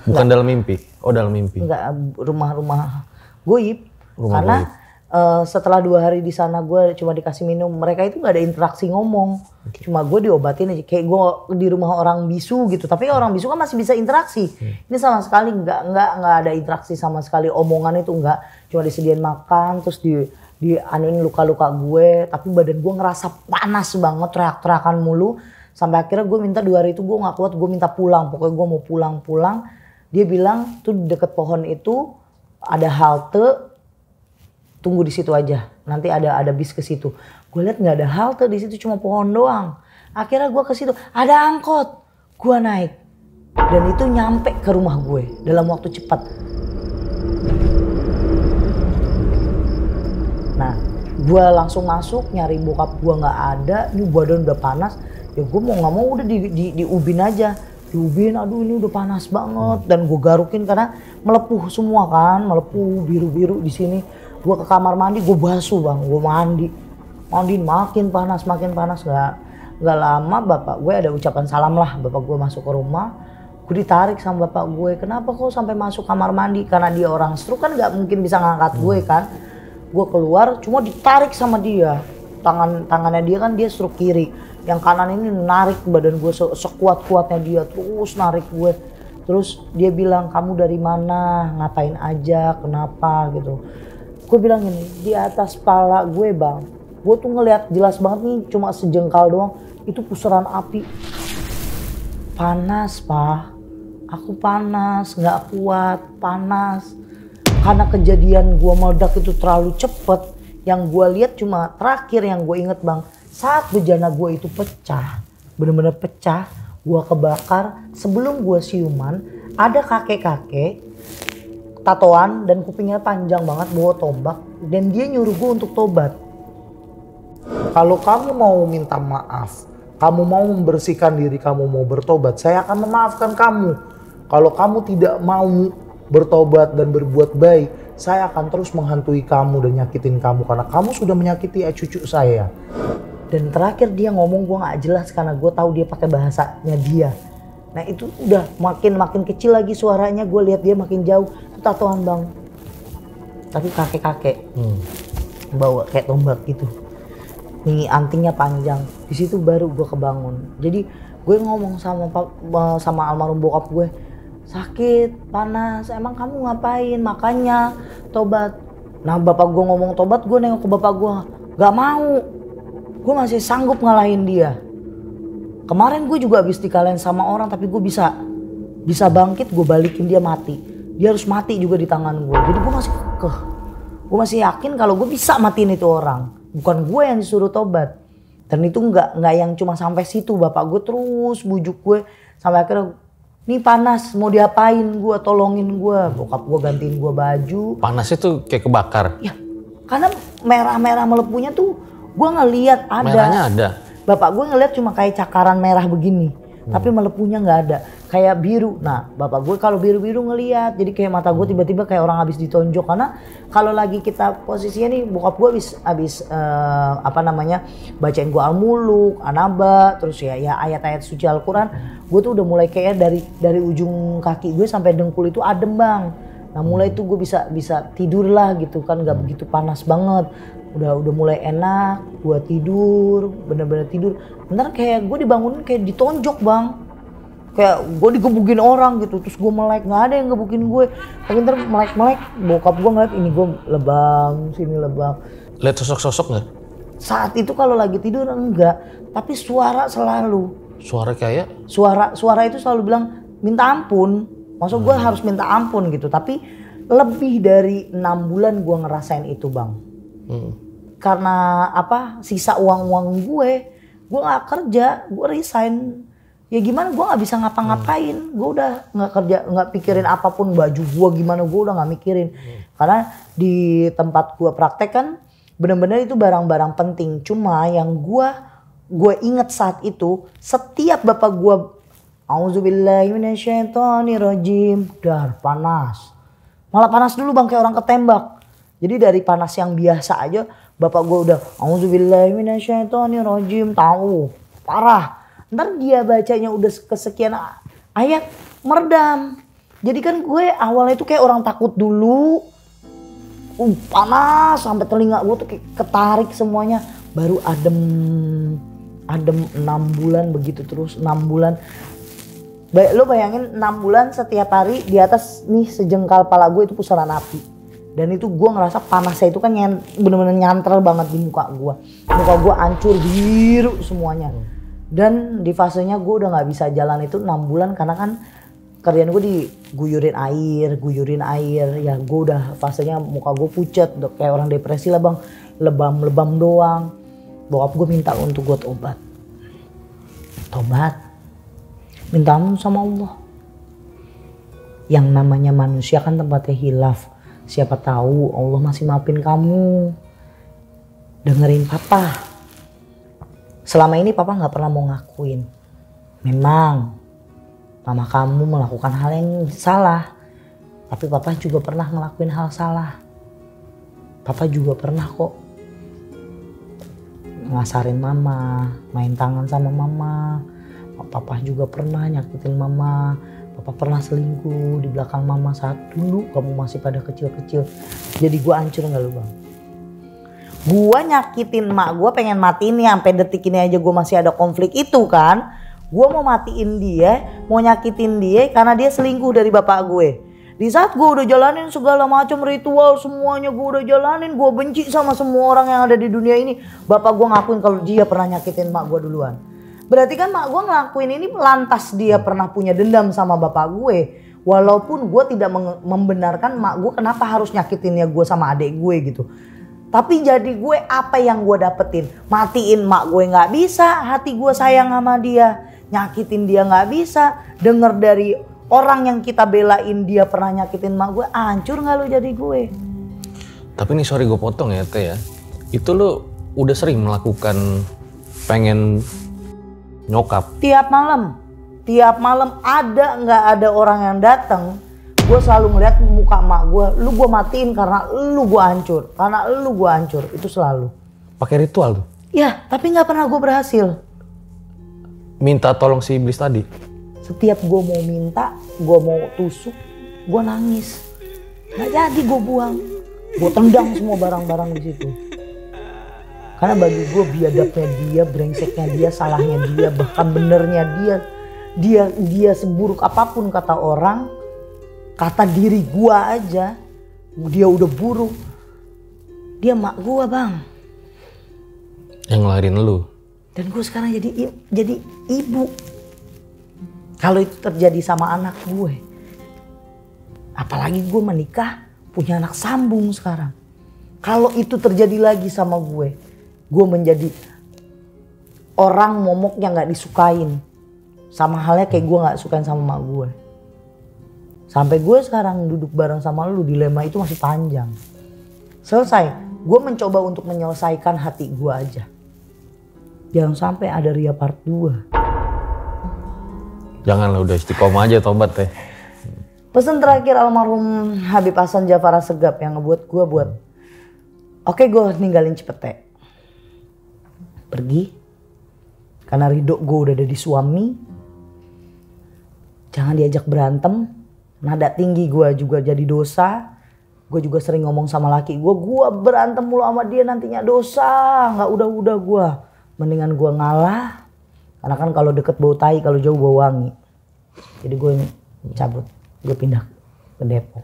Bukan dalam mimpi? Oh dalam mimpi? Enggak, rumah goib. Karena setelah 2 hari di sana gue cuma dikasih minum. Mereka itu nggak ada interaksi ngomong. Cuma gue diobatin aja. Kayak gue di rumah orang bisu gitu. Tapi orang bisu kan masih bisa interaksi. Ini sama sekali nggak ada interaksi sama sekali. Omongan itu nggak. Cuma disediain makan terus dianuin luka-luka gue. Tapi badan gue ngerasa panas banget, teriak-teriakan mulu. Sampai akhirnya gue minta 2 hari itu gue nggak kuat. Gue minta pulang. Pokoknya gue mau pulang. Dia bilang tuh di deket pohon itu ada halte. Tunggu di situ aja, nanti ada bis ke situ. Gue lihat nggak ada halte di situ, cuma pohon doang. Akhirnya gue ke situ, ada angkot, gue naik dan itu nyampe ke rumah gue dalam waktu cepat. Nah, gue langsung masuk nyari bokap gue nggak ada, ini badan udah panas. Ya gue mau nggak mau udah diubin aja, diubin. Aduh ini udah panas banget dan gue garukin karena melepuh semua kan, melepuh biru-biru di sini. Gue ke kamar mandi, gue basuh bang, gue mandi makin panas, nggak lama bapak gue ada ucapan salam lah, bapak gue masuk ke rumah, gue ditarik sama bapak gue, kenapa kok sampai masuk kamar mandi, karena dia orang stroke kan nggak mungkin bisa ngangkat gue kan, Gue keluar cuma ditarik sama dia. Tangannya dia kan dia stroke kiri. Yang kanan ini narik badan gue sekuat-kuatnya dia, terus narik gue. Terus dia bilang, kamu dari mana, ngapain aja, kenapa gitu. Gue bilang gini, di atas kepala gue bang, gue tuh ngeliat jelas banget nih cuma sejengkal doang. Itu pusaran api. Panas pak, aku panas, gak kuat, panas. Karena kejadian gue meledak itu terlalu cepet. Yang gue lihat cuma terakhir yang gue inget bang, saat bejana gue itu pecah, bener-bener pecah, gue kebakar. Sebelum gue siuman, ada kakek-kakek tatoan dan kupingnya panjang banget bawa tombak, dan dia nyuruh gue untuk tobat. Kalau kamu mau minta maaf, kamu mau membersihkan diri, kamu mau bertobat, saya akan memaafkan kamu. Kalau kamu tidak mau bertobat dan berbuat baik, saya akan terus menghantui kamu dan nyakitin kamu karena kamu sudah menyakiti cucu saya. Dan terakhir dia ngomong gue nggak jelas karena gue tahu dia pakai bahasanya dia. Nah itu udah makin kecil lagi suaranya, gue lihat dia makin jauh. Itu tatoan bang, tapi kakek-kakek bawa kayak tombak gitu. Nih antingnya panjang. Di situ baru gue kebangun. Jadi gue ngomong sama almarhum bokap gue, sakit, panas, emang kamu ngapain? Makanya tobat. Nah bapak gue ngomong tobat, gue nengok ke bapak gue, gak mau. Gue masih sanggup ngalahin dia. Kemarin gue juga habis dikalahin sama orang, tapi gue bisa bangkit, gue balikin dia mati. Dia harus mati juga di tangan gue. Jadi gue masih kekeh. Gue masih yakin kalau gue bisa matiin itu orang. Bukan gue yang disuruh tobat. Dan itu nggak yang cuma sampai situ. Bapak gue terus bujuk gue sampai akhirnya, nih panas, mau diapain gue, tolongin gue. Bokap gue gantiin gue baju. Panasnya tuh kayak kebakar? Ya, karena merah-merah melepuhnya tuh gue ngeliat ada. Merahnya ada? Bapak gue ngeliat cuma kayak cakaran merah begini. Tapi melepuhnya nggak ada. Kayak biru. Nah bapak gue kalau biru-biru ngeliat. Jadi kayak mata gue tiba-tiba kayak orang habis ditonjok. Karena kalau lagi kita posisinya nih, bokap gue habis bacain gue Al-Muluk, An-Naba, terus ya ayat-ayat suci Al-Quran. Gue tuh udah mulai kayak dari ujung kaki gue sampai dengkul itu adem bang. Nah mulai itu gue bisa tidur lah gitu kan, nggak begitu panas banget. Udah mulai enak, gue tidur, bener-bener tidur. Bentar kayak gue dibangunin kayak ditonjok bang. Kayak gue digebukin orang gitu, terus gue melek, nggak ada yang gebukin gue. Tapi ntar melek, bokap gue ngeliat ini gue lebam, sini lebam. Lihat sosok-sosok nggak? Saat itu kalau lagi tidur enggak, tapi suara selalu. Suara kayak? Suara itu selalu bilang minta ampun. Maksud gue harus minta ampun gitu, tapi lebih dari 6 bulan gue ngerasain itu bang. Karena sisa uang gue nggak kerja, gue resign. Ya gimana, gue nggak bisa ngapa-ngapain. Gue udah nggak kerja, nggak pikirin apapun, baju gue gimana gue udah nggak mikirin. Karena di tempat gue praktek kan bener-bener itu barang-barang penting. Cuma yang gue inget saat itu, setiap bapak gue auzubillahi minasyaitonirrajim, dar panas. Malah panas dulu bang, kayak orang ketembak. Jadi dari panas yang biasa aja, bapak gue udah auzubillahi minasyaitonirrajim, tahu parah. Ntar dia bacanya udah kesekian ayat meredam. Jadi kan gue awalnya itu kayak orang takut dulu, panas sampai telinga gue tuh kayak ketarik semuanya. Baru adem 6 bulan begitu terus, 6 bulan. Lo bayangin 6 bulan setiap hari di atas nih sejengkal pala gue itu pusaran api. Dan itu gue ngerasa panasnya itu kan bener-bener nyantel banget di muka gue. Muka gue hancur biru semuanya. Dan di fasenya gue udah gak bisa jalan itu 6 bulan karena kan kerjaan gue diguyurin air. Ya gue udah fasenya muka gue pucat, udah kayak orang depresi lah bang. Lebam doang. Bokap gue minta untuk gue tobat. Minta ampun sama Allah. Yang namanya manusia kan tempatnya hilaf. Siapa tahu Allah masih maafin kamu. Dengerin papa. Selama ini papa gak pernah mau ngakuin. Memang mama kamu melakukan hal yang salah. Tapi papa juga pernah ngelakuin hal salah. Papa juga pernah kok ngasarin mama, main tangan sama mama. Papa juga pernah nyakitin mama. Papa pernah selingkuh di belakang mama saat dulu kamu masih pada kecil-kecil. Jadi gue hancur gak lu bang? Gua nyakitin mak gua, pengen matiin nih, sampai detik ini aja gua masih ada konflik itu kan. Gua mau matiin dia, mau nyakitin dia karena dia selingkuh dari bapak gue. Di saat gue udah jalanin segala macam ritual, semuanya gue udah jalanin, gue benci sama semua orang yang ada di dunia ini. Bapak gue ngakuin kalau dia pernah nyakitin mak gue duluan. Berarti kan mak gue ngelakuin ini lantas dia pernah punya dendam sama bapak gue. Walaupun gue tidak membenarkan mak gue kenapa harus nyakitinnya gue sama adik gue gitu. Tapi jadi gue apa yang gue dapetin? Matiin mak gue gak bisa, hati gue sayang sama dia. Nyakitin dia gak bisa, denger dari orang yang kita belain dia pernah nyakitin mak gue, hancur gak lu jadi gue? Tapi nih sorry gue potong ya Teh ya. Itu lu udah sering melakukan pengen nyokap? Tiap malam ada nggak ada orang yang datang, gue selalu ngeliat muka mak gue, lu gue matiin karena lu gue hancur, itu selalu. Pakai ritual tuh? Ya, tapi nggak pernah gue berhasil. Minta tolong si iblis tadi? Setiap gue mau minta, gue mau tusuk, gue nangis. Nggak jadi gue buang. Gue tendang semua barang-barang di situ. Karena bagi gue biadabnya dia, brengseknya dia, salahnya dia, bahkan benernya dia seburuk apapun kata orang, kata diri gue aja, dia udah buruk. Dia mak gue bang. Yang ngelahirin lu? Dan gue sekarang jadi ibu. Kalau itu terjadi sama anak gue, apalagi gue menikah punya anak sambung sekarang. Kalau itu terjadi lagi sama gue menjadi orang momok yang gak disukain. Sama halnya kayak gue gak sukain sama mak gue. Sampai gue sekarang duduk bareng sama lu, dilema itu masih panjang. Selesai, gue mencoba untuk menyelesaikan hati gue aja. Jangan sampai ada Ria part 2. Janganlah, udah istiqomah aja tobat Teh. Pesan terakhir almarhum Habib Hasan Jafar Assegaf yang ngebuat gue oke, gue ninggalin Cipete. Pergi. Karena ridho gue udah ada di suami. Jangan diajak berantem. Nada tinggi gue juga jadi dosa. Gue juga sering ngomong sama laki gue berantem mulu sama dia nantinya dosa. Gak udah gue. Mendingan gue ngalah. Karena kan kalau deket bau tai, kalau jauh bau wangi. Jadi gue cabut. Gue pindah ke Depok.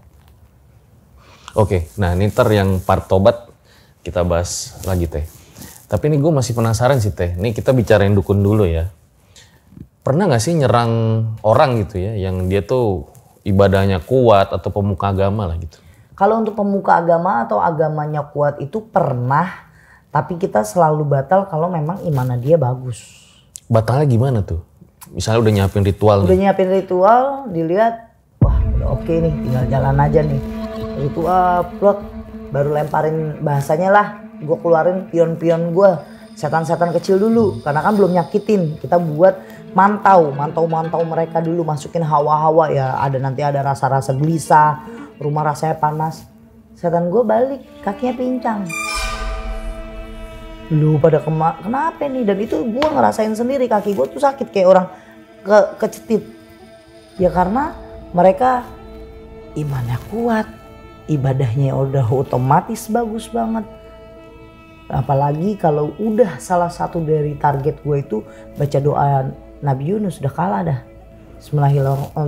Oke, nah ini yang part tobat kita bahas lagi Teh. Tapi ini gue masih penasaran sih Teh. Nih kita bicarain dukun dulu ya. Pernah gak sih nyerang orang gitu ya, yang dia tuh ibadahnya kuat atau pemuka agama lah gitu? Kalau untuk pemuka agama atau agamanya kuat itu pernah. Tapi kita selalu batal kalau memang imannya dia bagus. Batalnya gimana tuh? Misalnya udah nyiapin ritual Udah nyiapin ritual, dilihat, wah udah oke nih, tinggal jalan aja nih. Ritual, plot, baru lemparin bahasanya lah. Gue keluarin pion-pion gue, setan-setan kecil dulu. Karena kan belum nyakitin, kita buat mantau mereka dulu. Masukin hawa-hawa ya, nanti ada rasa-rasa gelisah, rumah rasanya panas. Setan gue balik, kakinya pincang. Lu pada kenapa nih? Dan itu gue ngerasain sendiri, kaki gue tuh sakit kayak orang kecetit. Ya karena mereka imannya kuat, ibadahnya udah otomatis bagus banget. Apalagi kalau udah salah satu dari target gue itu baca doa Nabi Yunus, udah kalah dah.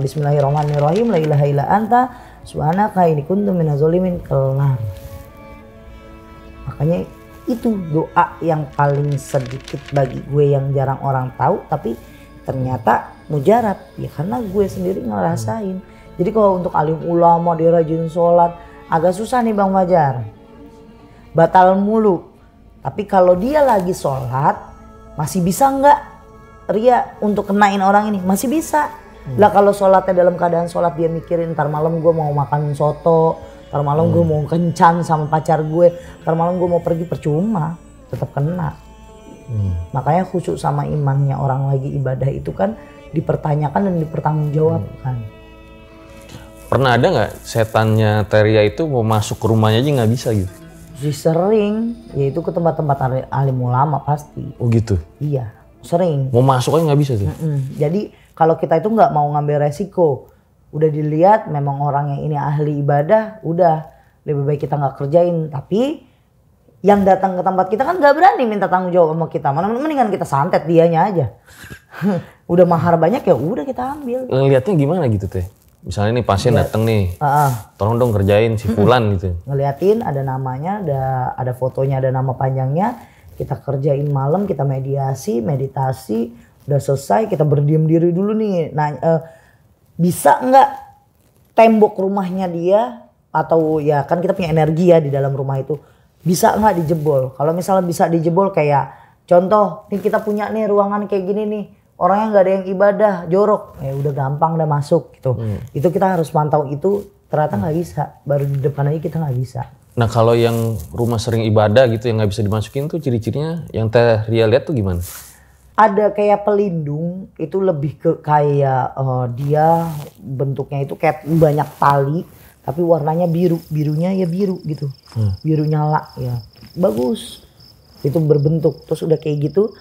Bismillahirrahmanirrahim, la ilaha illa anta subhanaka inni kuntu minaz zalimin, kelar. Makanya itu doa yang paling sedikit bagi gue yang jarang orang tahu, tapi ternyata mujarab ya karena gue sendiri ngerasain. Jadi kalau untuk alim ulama dia rajin sholat agak susah nih Bang Fajar, batal mulu. Tapi kalau dia lagi sholat masih bisa nggak ria untuk kenain orang ini? Masih bisa. Lah kalau sholatnya dalam keadaan sholat dia mikirin ntar malam gue mau makan soto, ntar malam gue mau kencan sama pacar gue, ntar malam gue mau pergi, percuma, tetap kena. Makanya khusyuk sama imannya orang lagi ibadah itu kan dipertanyakan dan dipertanggungjawabkan. Pernah ada nggak setannya Teria itu mau masuk ke rumahnya aja nggak bisa gitu? Sering, yaitu ke tempat-tempat alim ulama pasti. Oh gitu? Iya, sering. Mau masuk aja nggak bisa tuh? Jadi kalau kita itu nggak mau ngambil resiko, udah dilihat memang orang yang ini ahli ibadah, udah lebih baik kita nggak kerjain. Tapi yang datang ke tempat kita kan nggak berani minta tanggung jawab sama kita. Mendingan kita santet dianya aja. Udah mahar banyak ya udah kita ambil. Ngelihatnya gimana gitu teh? Misalnya nih pasien datang nih, tolong dong kerjain si Fulan gitu. Ngeliatin ada namanya, ada fotonya, ada nama panjangnya. Kita kerjain malam, kita mediasi, meditasi, udah selesai kita berdiam diri dulu nih. Nah, bisa nggak tembok rumahnya dia atau ya kan kita punya energi ya di dalam rumah itu. Bisa nggak dijebol? Kalau misalnya bisa dijebol kayak contoh, nih kita punya nih ruangan kayak gini nih. Orangnya nggak ada yang ibadah, jorok. Ya udah gampang udah masuk gitu. Itu kita harus mantau itu, ternyata nggak bisa. Baru di depan aja kita nggak bisa. Nah kalau yang rumah sering ibadah gitu yang nggak bisa dimasukin tuh ciri-cirinya yang Teh Ria lihat tuh gimana? Ada kayak pelindung, itu lebih ke kayak dia bentuknya itu kayak banyak tali. Tapi warnanya biru, birunya ya biru gitu, biru nyala ya, bagus. Itu berbentuk, terus udah kayak gitu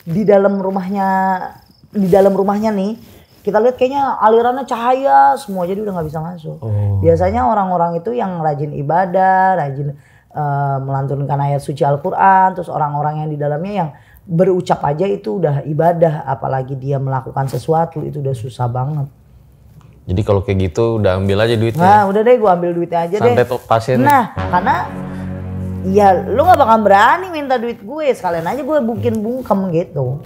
di dalam rumahnya nih, kita lihat kayaknya alirannya cahaya semua, jadi udah nggak bisa masuk. Biasanya orang-orang itu yang rajin ibadah, rajin melantunkan ayat suci Al-Quran, terus orang-orang yang di dalamnya yang berucap aja itu udah ibadah, apalagi dia melakukan sesuatu itu udah susah banget. Jadi kalau kayak gitu udah ambil aja duitnya. Nah udah deh gue ambil duitnya aja santet deh. Pasien. Nah karena ya lu gak bakal berani minta duit gue. Sekalian aja gue bikin bungkem gitu.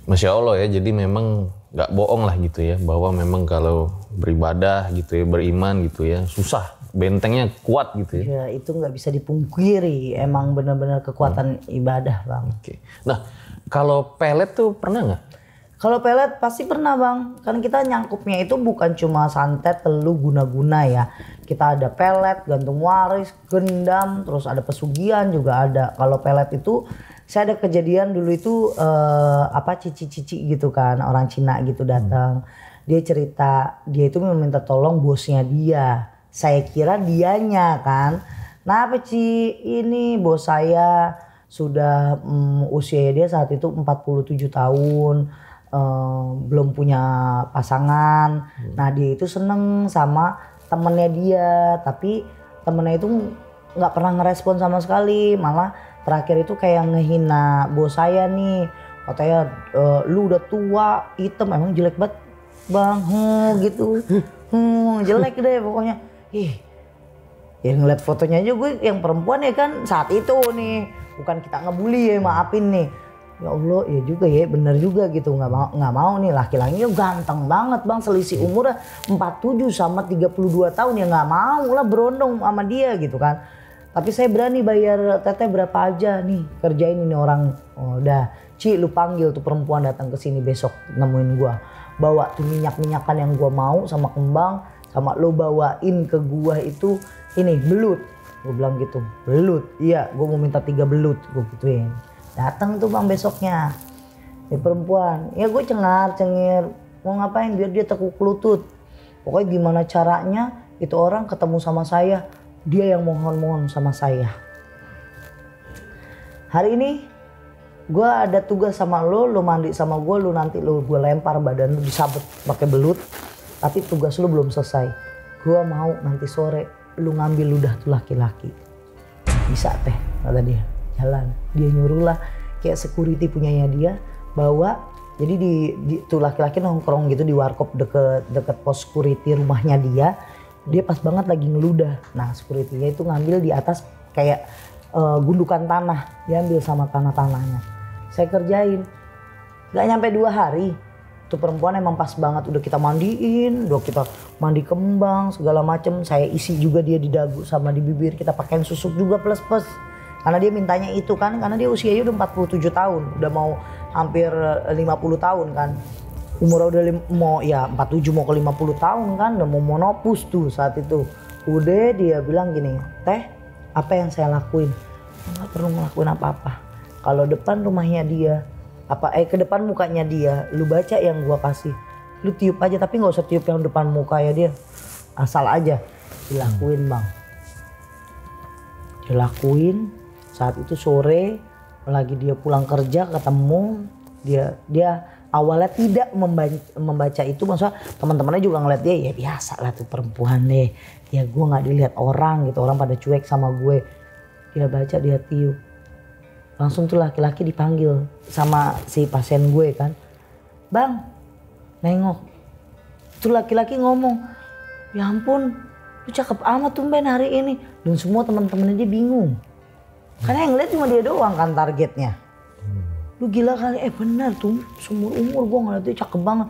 Masya Allah ya, jadi memang gak bohong lah gitu ya. Bahwa memang kalau beribadah gitu ya, beriman gitu ya, susah. Bentengnya kuat gitu ya. Ya itu gak bisa dipungkiri. Emang benar-benar kekuatan ibadah bang. Oke. Nah kalau pelet tuh pernah gak? Kalau pelet pasti pernah bang, kan kita nyangkupnya itu bukan cuma santet, telu, guna-guna ya. Kita ada pelet, gantung waris, gendam, terus ada pesugihan juga ada. Kalau pelet itu, saya ada kejadian dulu itu cici-cici gitu kan, orang Cina gitu datang. Dia cerita, dia itu meminta tolong bosnya dia. Saya kira dianya kan. Nah apa Ci, ini bos saya sudah usia dia saat itu 47 tahun. Belum punya pasangan. Nah dia itu seneng sama temennya dia, tapi temennya itu nggak pernah ngerespon sama sekali, malah terakhir itu kayak ngehina bos saya nih, katanya lu udah tua, hitam, emang jelek banget bang, gitu, jelek deh pokoknya. Ya ngeliat fotonya aja gue yang perempuan ya kan saat itu nih, bukan kita ngebully ya, maafin nih. Ya Allah, ya juga ya, bener juga gitu, nggak mau nih laki-lakinya ganteng banget bang, selisih umurnya 47 sama 32 tahun, ya nggak mau lah berondong sama dia gitu kan. Tapi saya berani bayar teteh berapa aja nih, kerjain ini orang. Oh, udah, Ci lu panggil tuh perempuan datang ke sini besok nemuin gua, bawa tuh minyak-minyakan yang gua mau sama kembang, sama lo bawain ke gua itu ini belut, gua bilang gitu, belut, iya gua mau minta 3 belut, gua gituin. Datang tuh bang besoknya, perempuan, ya gue cengar-cengir, mau ngapain biar dia tekuk lutut. Pokoknya gimana caranya itu orang ketemu sama saya, dia yang mohon-mohon sama saya. Hari ini gue ada tugas sama lo mandi sama gue, lu nanti gue lempar badan lu disabet pakai belut, tapi tugas lu belum selesai. Gue mau nanti sore lu ngambil ludah tuh laki-laki. Bisa teh, kata dia. Jalan, dia nyuruh lah kayak security punyanya dia bawa, jadi di tuh laki-laki nongkrong gitu di warkop deket pos security rumahnya dia pas banget lagi ngeludah. Nah securitynya itu ngambil di atas kayak gundukan tanah, diambil sama tanah-tanahnya. Saya kerjain, gak nyampe 2 hari tuh perempuan emang pas banget, udah kita mandiin, udah kita mandi kembang segala macem, saya isi juga dia di dagu sama di bibir, kita pakein susuk juga plus. Karena dia mintanya itu kan, karena dia usianya udah 47 tahun, udah mau hampir 50 tahun kan. Umurnya udah mau ya 47 mau ke 50 tahun kan, udah mau monopus tuh saat itu. Udah dia bilang gini, teh apa yang saya lakuin? Nggak perlu ngelakuin apa-apa. Kalau depan rumahnya dia, ke depan mukanya dia, lu baca yang gua kasih. Lu tiup aja tapi nggak usah tiup yang depan muka ya dia. Asal aja dilakuin bang. Dilakuin. Saat itu sore lagi dia pulang kerja ketemu dia awalnya tidak membaca itu, maksudnya teman-temannya juga ngeliat dia ya biasa lah tuh perempuan deh ya, gue nggak dilihat orang gitu, orang pada cuek sama gue. dia baca, dia tiup. Langsung tuh laki-laki dipanggil sama si pasien gue kan. Bang, nengok. Tuh laki-laki ngomong, ya ampun, lu cakep amat tumben hari ini. Dan semua teman-temannya dia bingung. Karena yang ngeliat cuma dia doang kan targetnya. Lu gila kali, bener tuh seumur umur gue ngeliat dia cakep banget.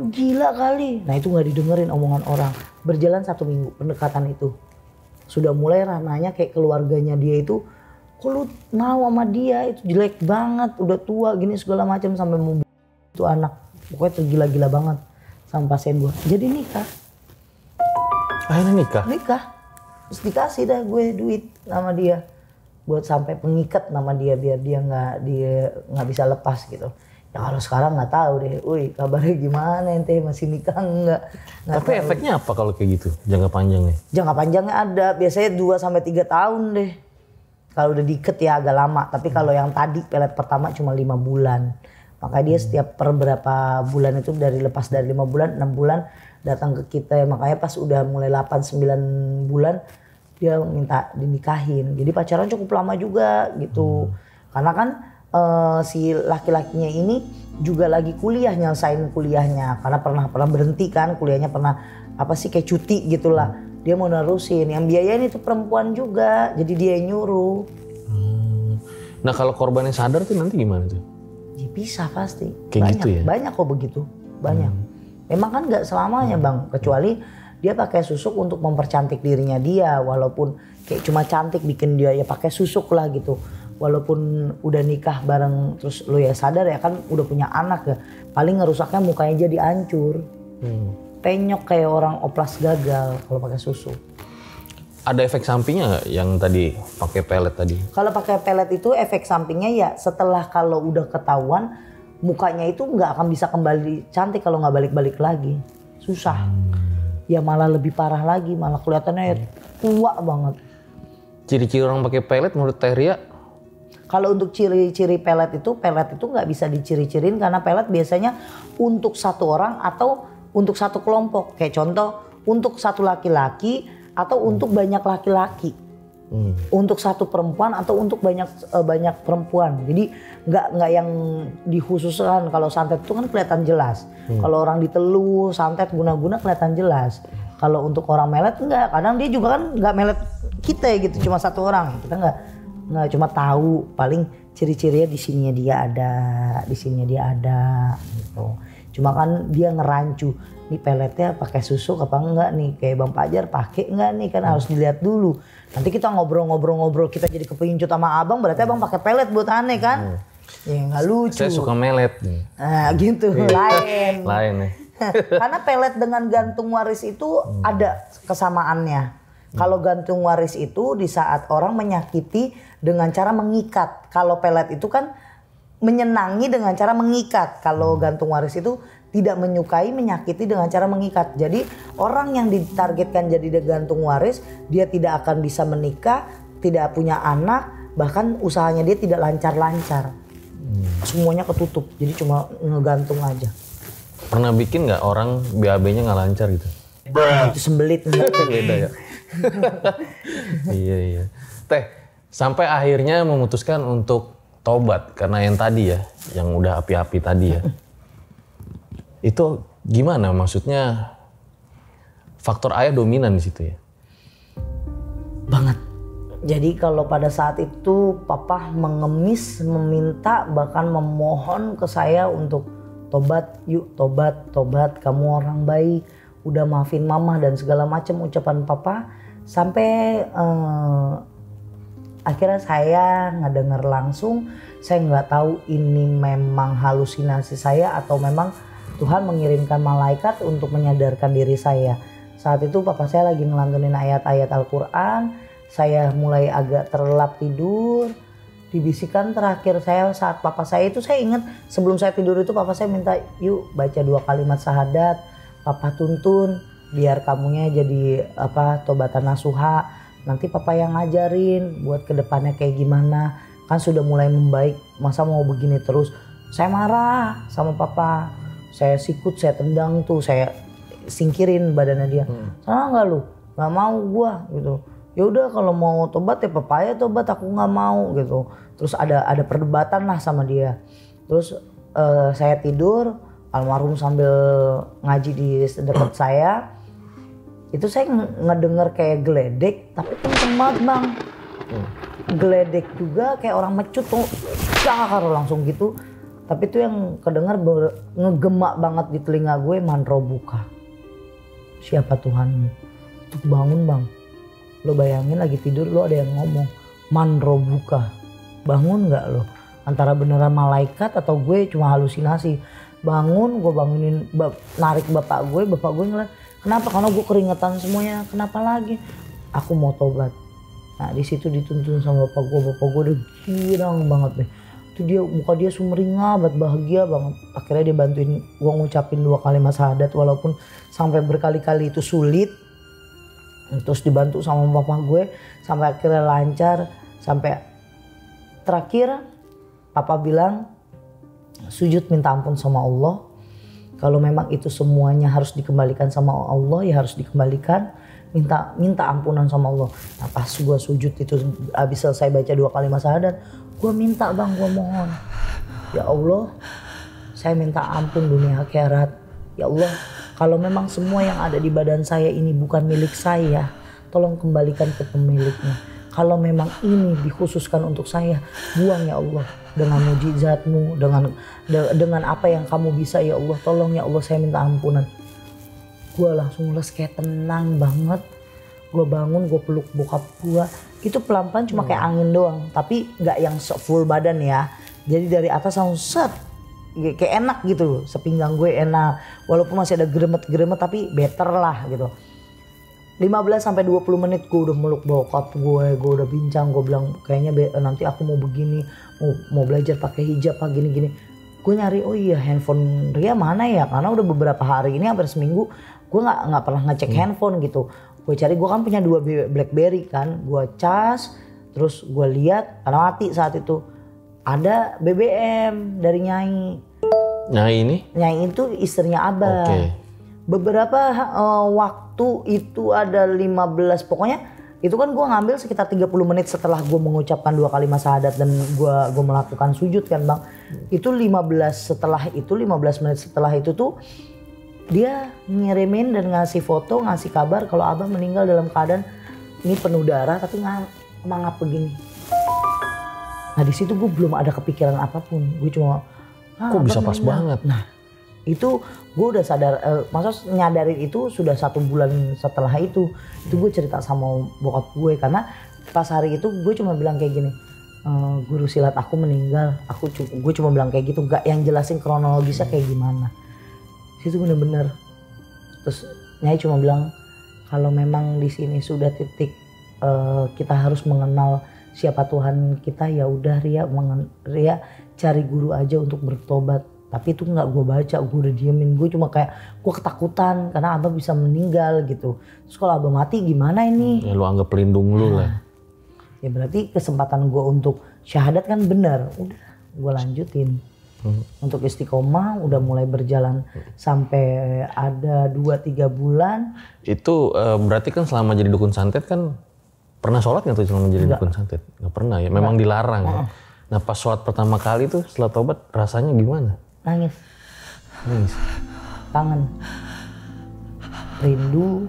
Lu gila kali. Nah itu gak didengerin omongan orang. Berjalan 1 minggu pendekatan itu. Sudah mulai ranahnya kayak keluarganya dia itu, kok lu mau sama dia, itu jelek banget, udah tua gini segala macam sampai mau itu anak. Pokoknya tergila-gila banget sama pasien gue. Jadi nikah. Akhirnya nikah? Nikah. Terus dikasih dah gue duit sama dia. Buat sampai pengikat nama dia biar dia nggak bisa lepas gitu. Ya kalau sekarang nggak tahu deh, kabarnya gimana ente masih nikah nggak? Tapi tahu. efeknya apa kalau kayak gitu, jangka panjangnya? Jangka panjangnya ada, biasanya 2-3 tahun deh. Kalau udah diikat ya agak lama, tapi kalau yang tadi pelet pertama cuma 5 bulan. Makanya dia setiap per berapa bulan itu lepas dari 5 bulan, 6 bulan datang ke kita. Makanya pas udah mulai 8-9 bulan dia minta dinikahin. Jadi pacaran cukup lama juga gitu. Karena kan si laki-lakinya ini juga lagi kuliah, nyelesain kuliahnya. Karena pernah berhenti kan kuliahnya, pernah kayak cuti gitulah. Dia mau nerusin, yang biayain itu perempuan juga. Jadi dia yang nyuruh. Nah kalau korbannya sadar tuh nanti gimana tuh? Ya bisa pasti. Kayak banyak, gitu ya? Banyak kok begitu, banyak. Memang kan nggak selamanya bang, kecuali dia pakai susuk untuk mempercantik dirinya dia. Walaupun kayak cuma cantik bikin dia ya pakai susuk lah gitu. Walaupun udah nikah bareng terus lu ya sadar ya kan udah punya anak ya. Paling ngerusaknya mukanya jadi hancur. Penyok kayak orang oplas gagal kalau pakai susu. Ada efek sampingnya nggak yang tadi pakai pelet tadi? Kalau pakai pelet itu efek sampingnya ya setelah kalau udah ketahuan mukanya itu nggak akan bisa kembali cantik kalau nggak balik-balik lagi. Susah. Ya malah lebih parah lagi, malah kelihatannya tua banget. Ciri-ciri orang pakai pelet menurut Teh Ria? Kalau untuk ciri-ciri pelet itu nggak bisa diciri-cirin karena pelet biasanya untuk satu orang atau untuk satu kelompok. Kayak contoh untuk satu laki-laki atau untuk banyak laki-laki. Untuk satu perempuan atau untuk banyak perempuan. Jadi nggak yang dikhususkan. Kalau santet itu kan kelihatan jelas. Kalau orang diteluh, santet guna-guna kelihatan jelas. Kalau untuk orang melet enggak. Kadang dia juga kan nggak melet kita gitu, cuma satu orang. Kita nggak cuma tahu paling ciri-cirinya di sininya dia ada, di sininya dia ada gitu. Cuma kan dia ngerancu, nih peletnya pakai susuk apa enggak nih, kayak Bang Pajar pakai enggak nih, kan harus dilihat dulu. Nanti kita ngobrol-ngobrol kita jadi kepincut sama abang, berarti abang pakai pelet buat aneh kan? Ya nggak lucu. Saya suka melet. Nah gitu, lain. Lain nih. Karena pelet dengan gantung waris itu ada kesamaannya. Kalau gantung waris itu di saat orang menyakiti dengan cara mengikat. Kalau pelet itu kan menyenangi dengan cara mengikat. Kalau gantung waris itu tidak menyukai, menyakiti dengan cara mengikat. Jadi orang yang ditargetkan jadi gantung waris, dia tidak akan bisa menikah, tidak punya anak, bahkan usahanya dia tidak lancar-lancar. Semuanya ketutup, jadi cuma ngegantung aja. Pernah bikin nggak orang BAB-nya nggak lancar gitu? Itu sembelit. Beda ya? Iya. Teh, sampai akhirnya memutuskan untuk tobat karena yang tadi ya, yang udah api-api tadi ya. Itu gimana maksudnya? Faktor ayah dominan di situ ya? Banget. Jadi kalau pada saat itu papa mengemis, meminta, bahkan memohon ke saya untuk tobat, yuk tobat, kamu orang baik, udah maafin mama dan segala macam ucapan papa. Sampai akhirnya saya nggak dengar langsung, saya nggak tahu ini memang halusinasi saya atau memang Tuhan mengirimkan malaikat untuk menyadarkan diri saya. Saat itu papa saya lagi ngelantunin ayat-ayat Al-Quran. Saya mulai agak terlelap tidur. Dibisikkan terakhir saya saat papa saya itu, saya ingat sebelum saya tidur itu papa saya minta, yuk baca 2 kalimat syahadat. Papa tuntun biar kamunya jadi tobatan nasuha. Nanti papa yang ngajarin buat kedepannya kayak gimana. Kan sudah mulai membaik, masa mau begini terus. Saya marah sama papa. Saya sikut, saya tendang tuh, saya singkirin badannya dia. Sana nggak lu? Nggak mau gua gitu. ya udah kalau mau tobat ya papaya tobat, aku nggak mau gitu. Terus ada perdebatan lah sama dia. Terus saya tidur, almarhum sambil ngaji di dekat saya. Itu saya ngedenger kayak geledek tapi kenceng banget bang. Geledek juga kayak orang mecut tuh, cakar langsung gitu. Tapi itu yang kedengar ngegemak banget di telinga gue, man robuka. Siapa Tuhanmu? Itu bangun bang. Lo bayangin lagi tidur lo ada yang ngomong man robuka. Bangun nggak lo? Antara beneran malaikat atau gue cuma halusinasi. Bangun, gue bangunin, narik bapak gue ngeliat. Kenapa? Karena gue keringetan semuanya. Kenapa lagi? Aku mau tobat. Nah di situ dituntun sama bapak gue udah girang banget deh. Itu dia, muka dia sumringah banget, bahagia banget. Akhirnya dia bantuin gue ngucapin 2 kalimat syahadat walaupun sampai berkali-kali itu sulit. Terus dibantu sama bapak gue sampai akhirnya lancar. Sampai terakhir papa bilang sujud minta ampun sama Allah. Kalau memang itu semuanya harus dikembalikan sama Allah ya harus dikembalikan. Minta ampunan sama Allah. Nah pas gue sujud itu habis selesai baca 2 kalimat syahadat, gue minta bang, gue mohon ya Allah, saya minta ampun dunia akhirat. Ya Allah, kalau memang semua yang ada di badan saya ini bukan milik saya, tolong kembalikan ke pemiliknya. Kalau memang ini dikhususkan untuk saya, buang ya Allah dengan mujizatmu, dengan apa yang kamu bisa ya Allah, tolong ya Allah, saya minta ampunan. Gue langsung kayak tenang banget. Gue bangun, gue peluk bokap gue. Itu pelan-pelan cuma kayak angin doang. Tapi gak yang full badan ya. Jadi dari atas langsung set. Kayak enak gitu. Sepinggang gue enak. Walaupun masih ada geremet-geremet tapi better lah gitu. 15-20 menit gue udah meluk bokap gue. Gue udah bincang. Gue bilang kayaknya nanti aku mau begini. Mau belajar pakai hijab apa gini-gini. Gue nyari, oh iya handphone Ria mana ya? Karena udah beberapa hari ini hampir seminggu gue nggak pernah ngecek handphone gitu. Gue cari, gue kan punya 2 BlackBerry kan. Gue cas, terus gue lihat karena mati saat itu ada BBM dari Nyai. Nyai ini? Nyai itu istrinya Abah. Okay. Beberapa waktu itu ada 15, pokoknya itu kan gue ngambil sekitar 30 menit setelah gue mengucapkan 2 kalimat syahadat dan gue melakukan sujud kan bang. Itu 15 menit setelah itu tuh dia ngirimin dan ngasih foto, ngasih kabar kalau Abah meninggal dalam keadaan ini penuh darah tapi mangap begini. Nah di situ gue belum ada kepikiran apapun, gue cuma kok bisa pas banget. Nah itu gue udah sadar, maksud nyadarin itu sudah 1 bulan setelah itu gue cerita sama bokap gue karena pas hari itu gue cuma bilang kayak gini, guru silat aku meninggal, gue cuma bilang kayak gitu, gak yang jelasin kronologisnya kayak gimana. Itu bener-bener. Terus Nyai cuma bilang kalau memang di sini sudah titik kita harus mengenal siapa Tuhan kita, ya udah Ria cari guru aja untuk bertobat. Tapi itu nggak gue baca, gue udah diemin. Gue cuma kayak gue ketakutan karena Abah bisa meninggal gitu. Terus kalau Abah mati gimana ini? Ya lu anggap pelindung lu lah. Ya berarti kesempatan gue untuk syahadat kan benar. Udah gue lanjutin. Untuk istiqomah udah mulai berjalan sampai ada 2-3 bulan. Itu berarti kan selama jadi dukun santet kan pernah sholat nggak tuh selama jadi dukun santet? Nggak pernah ya, memang dilarang ya. Nah pas sholat pertama kali tuh setelah tobat rasanya gimana? Nangis. Kangen. Rindu.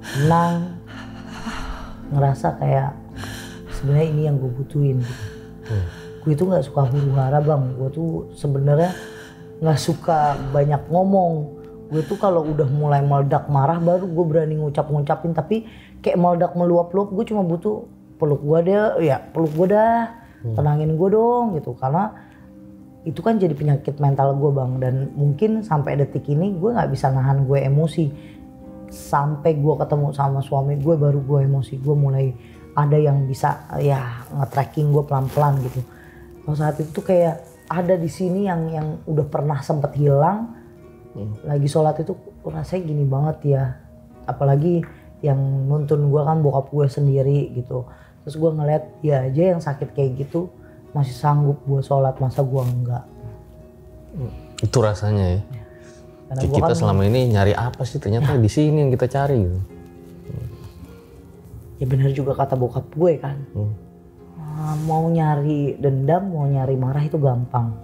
Senang. Ngerasa kayak sebenarnya ini yang gue butuhin gitu. Gue itu nggak suka huru hara bang, gue tuh sebenarnya nggak suka banyak ngomong. Gue tuh kalau udah mulai meledak marah baru gue berani ngucapin, tapi kayak meledak meluap-luap gue cuma butuh peluk gue dah, tenangin gue dong gitu. Karena itu kan jadi penyakit mental gue bang, dan mungkin sampai detik ini gue nggak bisa nahan gue emosi. Sampai gue ketemu sama suami gue baru gue emosi, gue mulai ada yang bisa ya nge-tracking gue pelan-pelan gitu. Kalau saat itu tuh kayak ada di sini yang udah pernah sempet hilang, lagi sholat itu rasanya gini banget ya. Apalagi yang nuntun gue kan bokap gue sendiri gitu. Terus gue ngeliat dia aja yang sakit kayak gitu masih sanggup buat sholat, masa gue enggak. Itu rasanya ya. Karena Kita kan selama ini nyari apa sih, ternyata di sini yang kita cari gitu. Ya benar juga kata bokap gue kan. Mau nyari dendam, mau nyari marah itu gampang.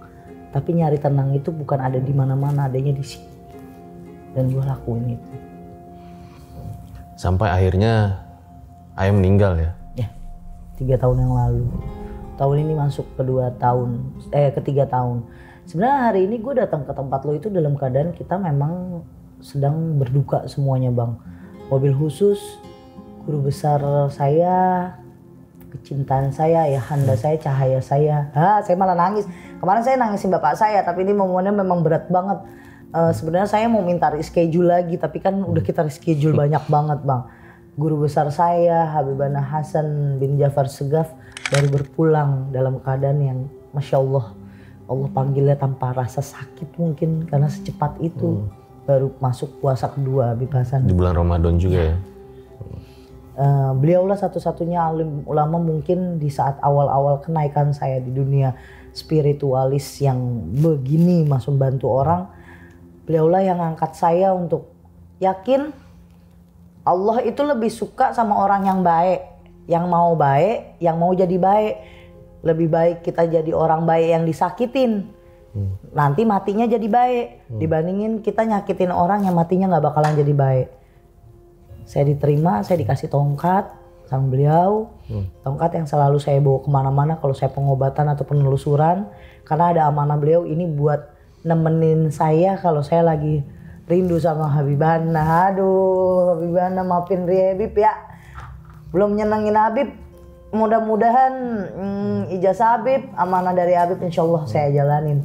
Tapi nyari tenang itu bukan ada di mana-mana, adanya di sini. Dan gue lakuin itu. Sampai akhirnya ayah meninggal ya? Ya, 3 tahun yang lalu. Tahun ini masuk ke 3 tahun. Sebenarnya hari ini gue datang ke tempat lo itu dalam keadaan kita memang sedang berduka semuanya bang. Mobil khusus, guru besar saya, kecintaan saya, ayahanda saya, cahaya saya. Saya malah nangis. Kemarin saya nangisin bapak saya, tapi ini momennya memang berat banget. Sebenarnya saya mau minta reschedule lagi, tapi kan udah kita reschedule banyak banget bang. Guru besar saya, Habibana Hasan bin Jafar Segaf, baru berpulang dalam keadaan yang Masya Allah. Allah panggilnya tanpa rasa sakit mungkin, karena secepat itu. Baru masuk puasa kedua Habib Hasan. Di bulan Ramadan juga ya? Beliaulah satu-satunya alim ulama mungkin di saat awal-awal kenaikan saya di dunia spiritualis yang begini masuk bantu orang. Beliaulah yang angkat saya untuk yakin Allah itu lebih suka sama orang yang baik, yang mau baik, yang mau jadi baik. Lebih baik kita jadi orang baik yang disakitin, nanti matinya jadi baik, dibandingin kita nyakitin orang yang matinya nggak bakalan jadi baik. Saya diterima, saya dikasih tongkat sama beliau, tongkat yang selalu saya bawa kemana-mana kalau saya pengobatan atau penelusuran, karena ada amanah beliau ini buat nemenin saya kalau saya lagi rindu sama Habibana. Aduh Habibana, maafin Habib ya, belum nyenengin Habib. Mudah-mudahan ijazah Habib, amanah dari Habib insya Allah saya jalanin.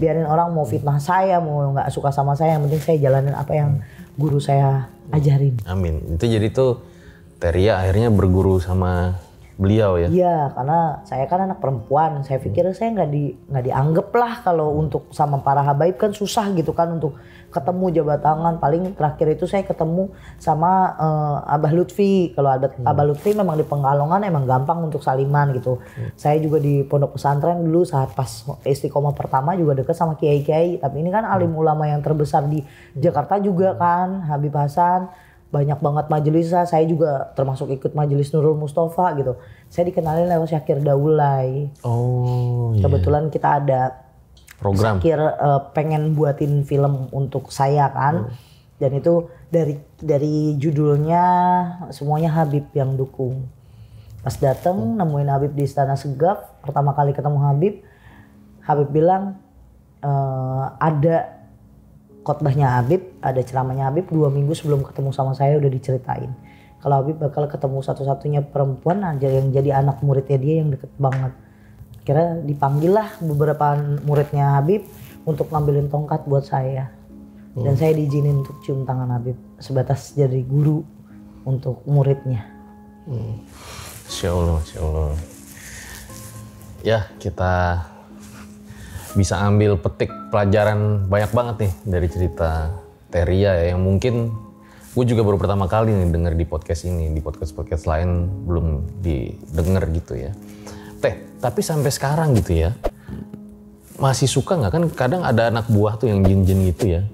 Biarin orang mau fitnah saya, mau nggak suka sama saya, yang penting saya jalanin apa yang guru saya ajarin. Amin. Itu jadi tuh Teria akhirnya berguru sama beliau ya? Iya, karena saya kan anak perempuan. Saya pikir saya nggak dianggap lah kalau untuk sama para habaib kan susah gitu kan untuk ketemu jabat tangan. Paling terakhir itu saya ketemu sama Abah Lutfi. Kalau Abah Lutfi memang di Pekalongan emang gampang untuk saliman gitu. Saya juga di pondok pesantren dulu saat pas istiqomah pertama juga deket sama kiai-kiai. Tapi ini kan alim ulama yang terbesar di Jakarta juga kan, Habib Hasan. Banyak banget majelis, saya juga termasuk ikut majelis Nurul Mustafa gitu. Saya dikenalin lewat Syakir Daulay. Oh iya. Kebetulan kita ada program Syakir pengen buatin film untuk saya kan. Dan itu dari judulnya semuanya Habib yang dukung. Pas dateng nemuin Habib di Istana Segaf, pertama kali ketemu Habib bilang ada khotbahnya Habib, ada ceramahnya Habib 2 minggu sebelum ketemu sama saya udah diceritain. Kalau Habib bakal ketemu satu-satunya perempuan aja yang jadi anak muridnya dia yang deket banget. Akhirnya dipanggil lah beberapa muridnya Habib untuk ngambilin tongkat buat saya. Dan saya diizinin untuk cium tangan Habib sebatas jadi guru untuk muridnya. Masya Allah, Masya Allah. Ya kita bisa ambil petik pelajaran banyak banget nih dari cerita Teria ya, yang mungkin gue juga baru pertama kali nih denger di podcast ini, di podcast lain belum didengar gitu ya. Tapi sampai sekarang gitu ya, masih suka nggak, kan kadang ada anak buah tuh yang jin-jin gitu ya,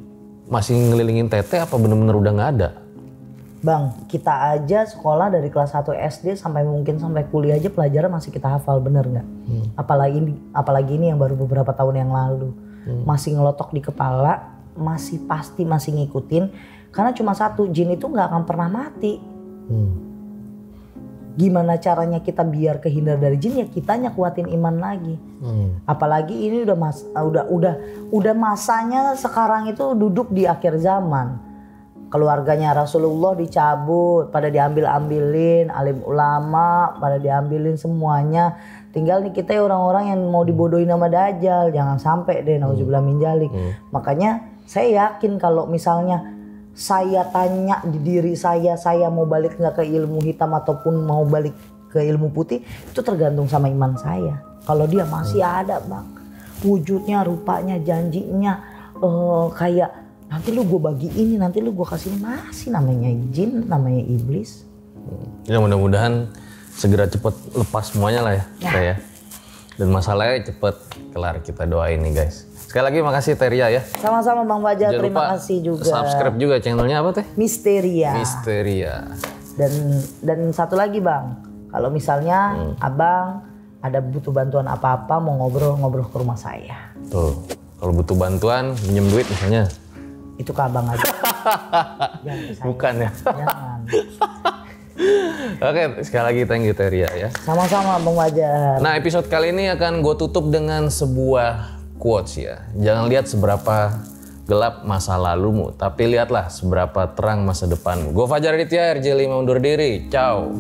masih ngelilingin Tete apa bener-bener udah nggak ada? Bang, kita aja sekolah dari kelas 1 SD sampai mungkin sampai kuliah aja pelajaran masih kita hafal, bener nggak? Apalagi ini yang baru beberapa tahun yang lalu. Masih ngelotok di kepala, masih pasti masih ngikutin. Karena cuma satu, jin itu nggak akan pernah mati. Gimana caranya kita biar kehindar dari jin, ya kitanya kuatin iman lagi. Apalagi ini udah masanya sekarang itu duduk di akhir zaman. Keluarganya Rasulullah dicabut, pada diambilin, alim ulama pada diambilin semuanya. Tinggal nih kita orang-orang yang mau dibodohin sama Dajjal, jangan sampai deh, nauzubillah min dzalik. Makanya saya yakin kalau misalnya saya tanya di diri saya mau balik nggak ke ilmu hitam ataupun mau balik ke ilmu putih, itu tergantung sama iman saya. Kalau dia masih ada bang, wujudnya, rupanya, janjinya kayak nanti lu gue bagi ini, nanti lu gue kasih ini, masih namanya jin, namanya iblis. Ya mudah-mudahan segera cepet lepas semuanya lah ya. Ya. Dan masalahnya cepet kelar, kita doain nih guys. Sekali lagi makasih Teria ya. Sama-sama Bang Fajar, terima kasih juga. Subscribe juga channelnya apa teh? Misteria. Dan satu lagi Bang, kalau misalnya Abang ada butuh bantuan apa-apa mau ngobrol ke rumah saya. Tuh, kalau butuh bantuan minjem duit misalnya. Itu ke Abang aja. Jangan ke saya. Bukan ya. Jangan. Oke, sekali lagi thank you Teria ya. Sama-sama Bang Wajar. Nah, episode kali ini akan gue tutup dengan sebuah quotes ya. Jangan lihat seberapa gelap masa lalumu, tapi lihatlah seberapa terang masa depanmu. Gue Fajar Aditya, RJ5 undur diri. Ciao.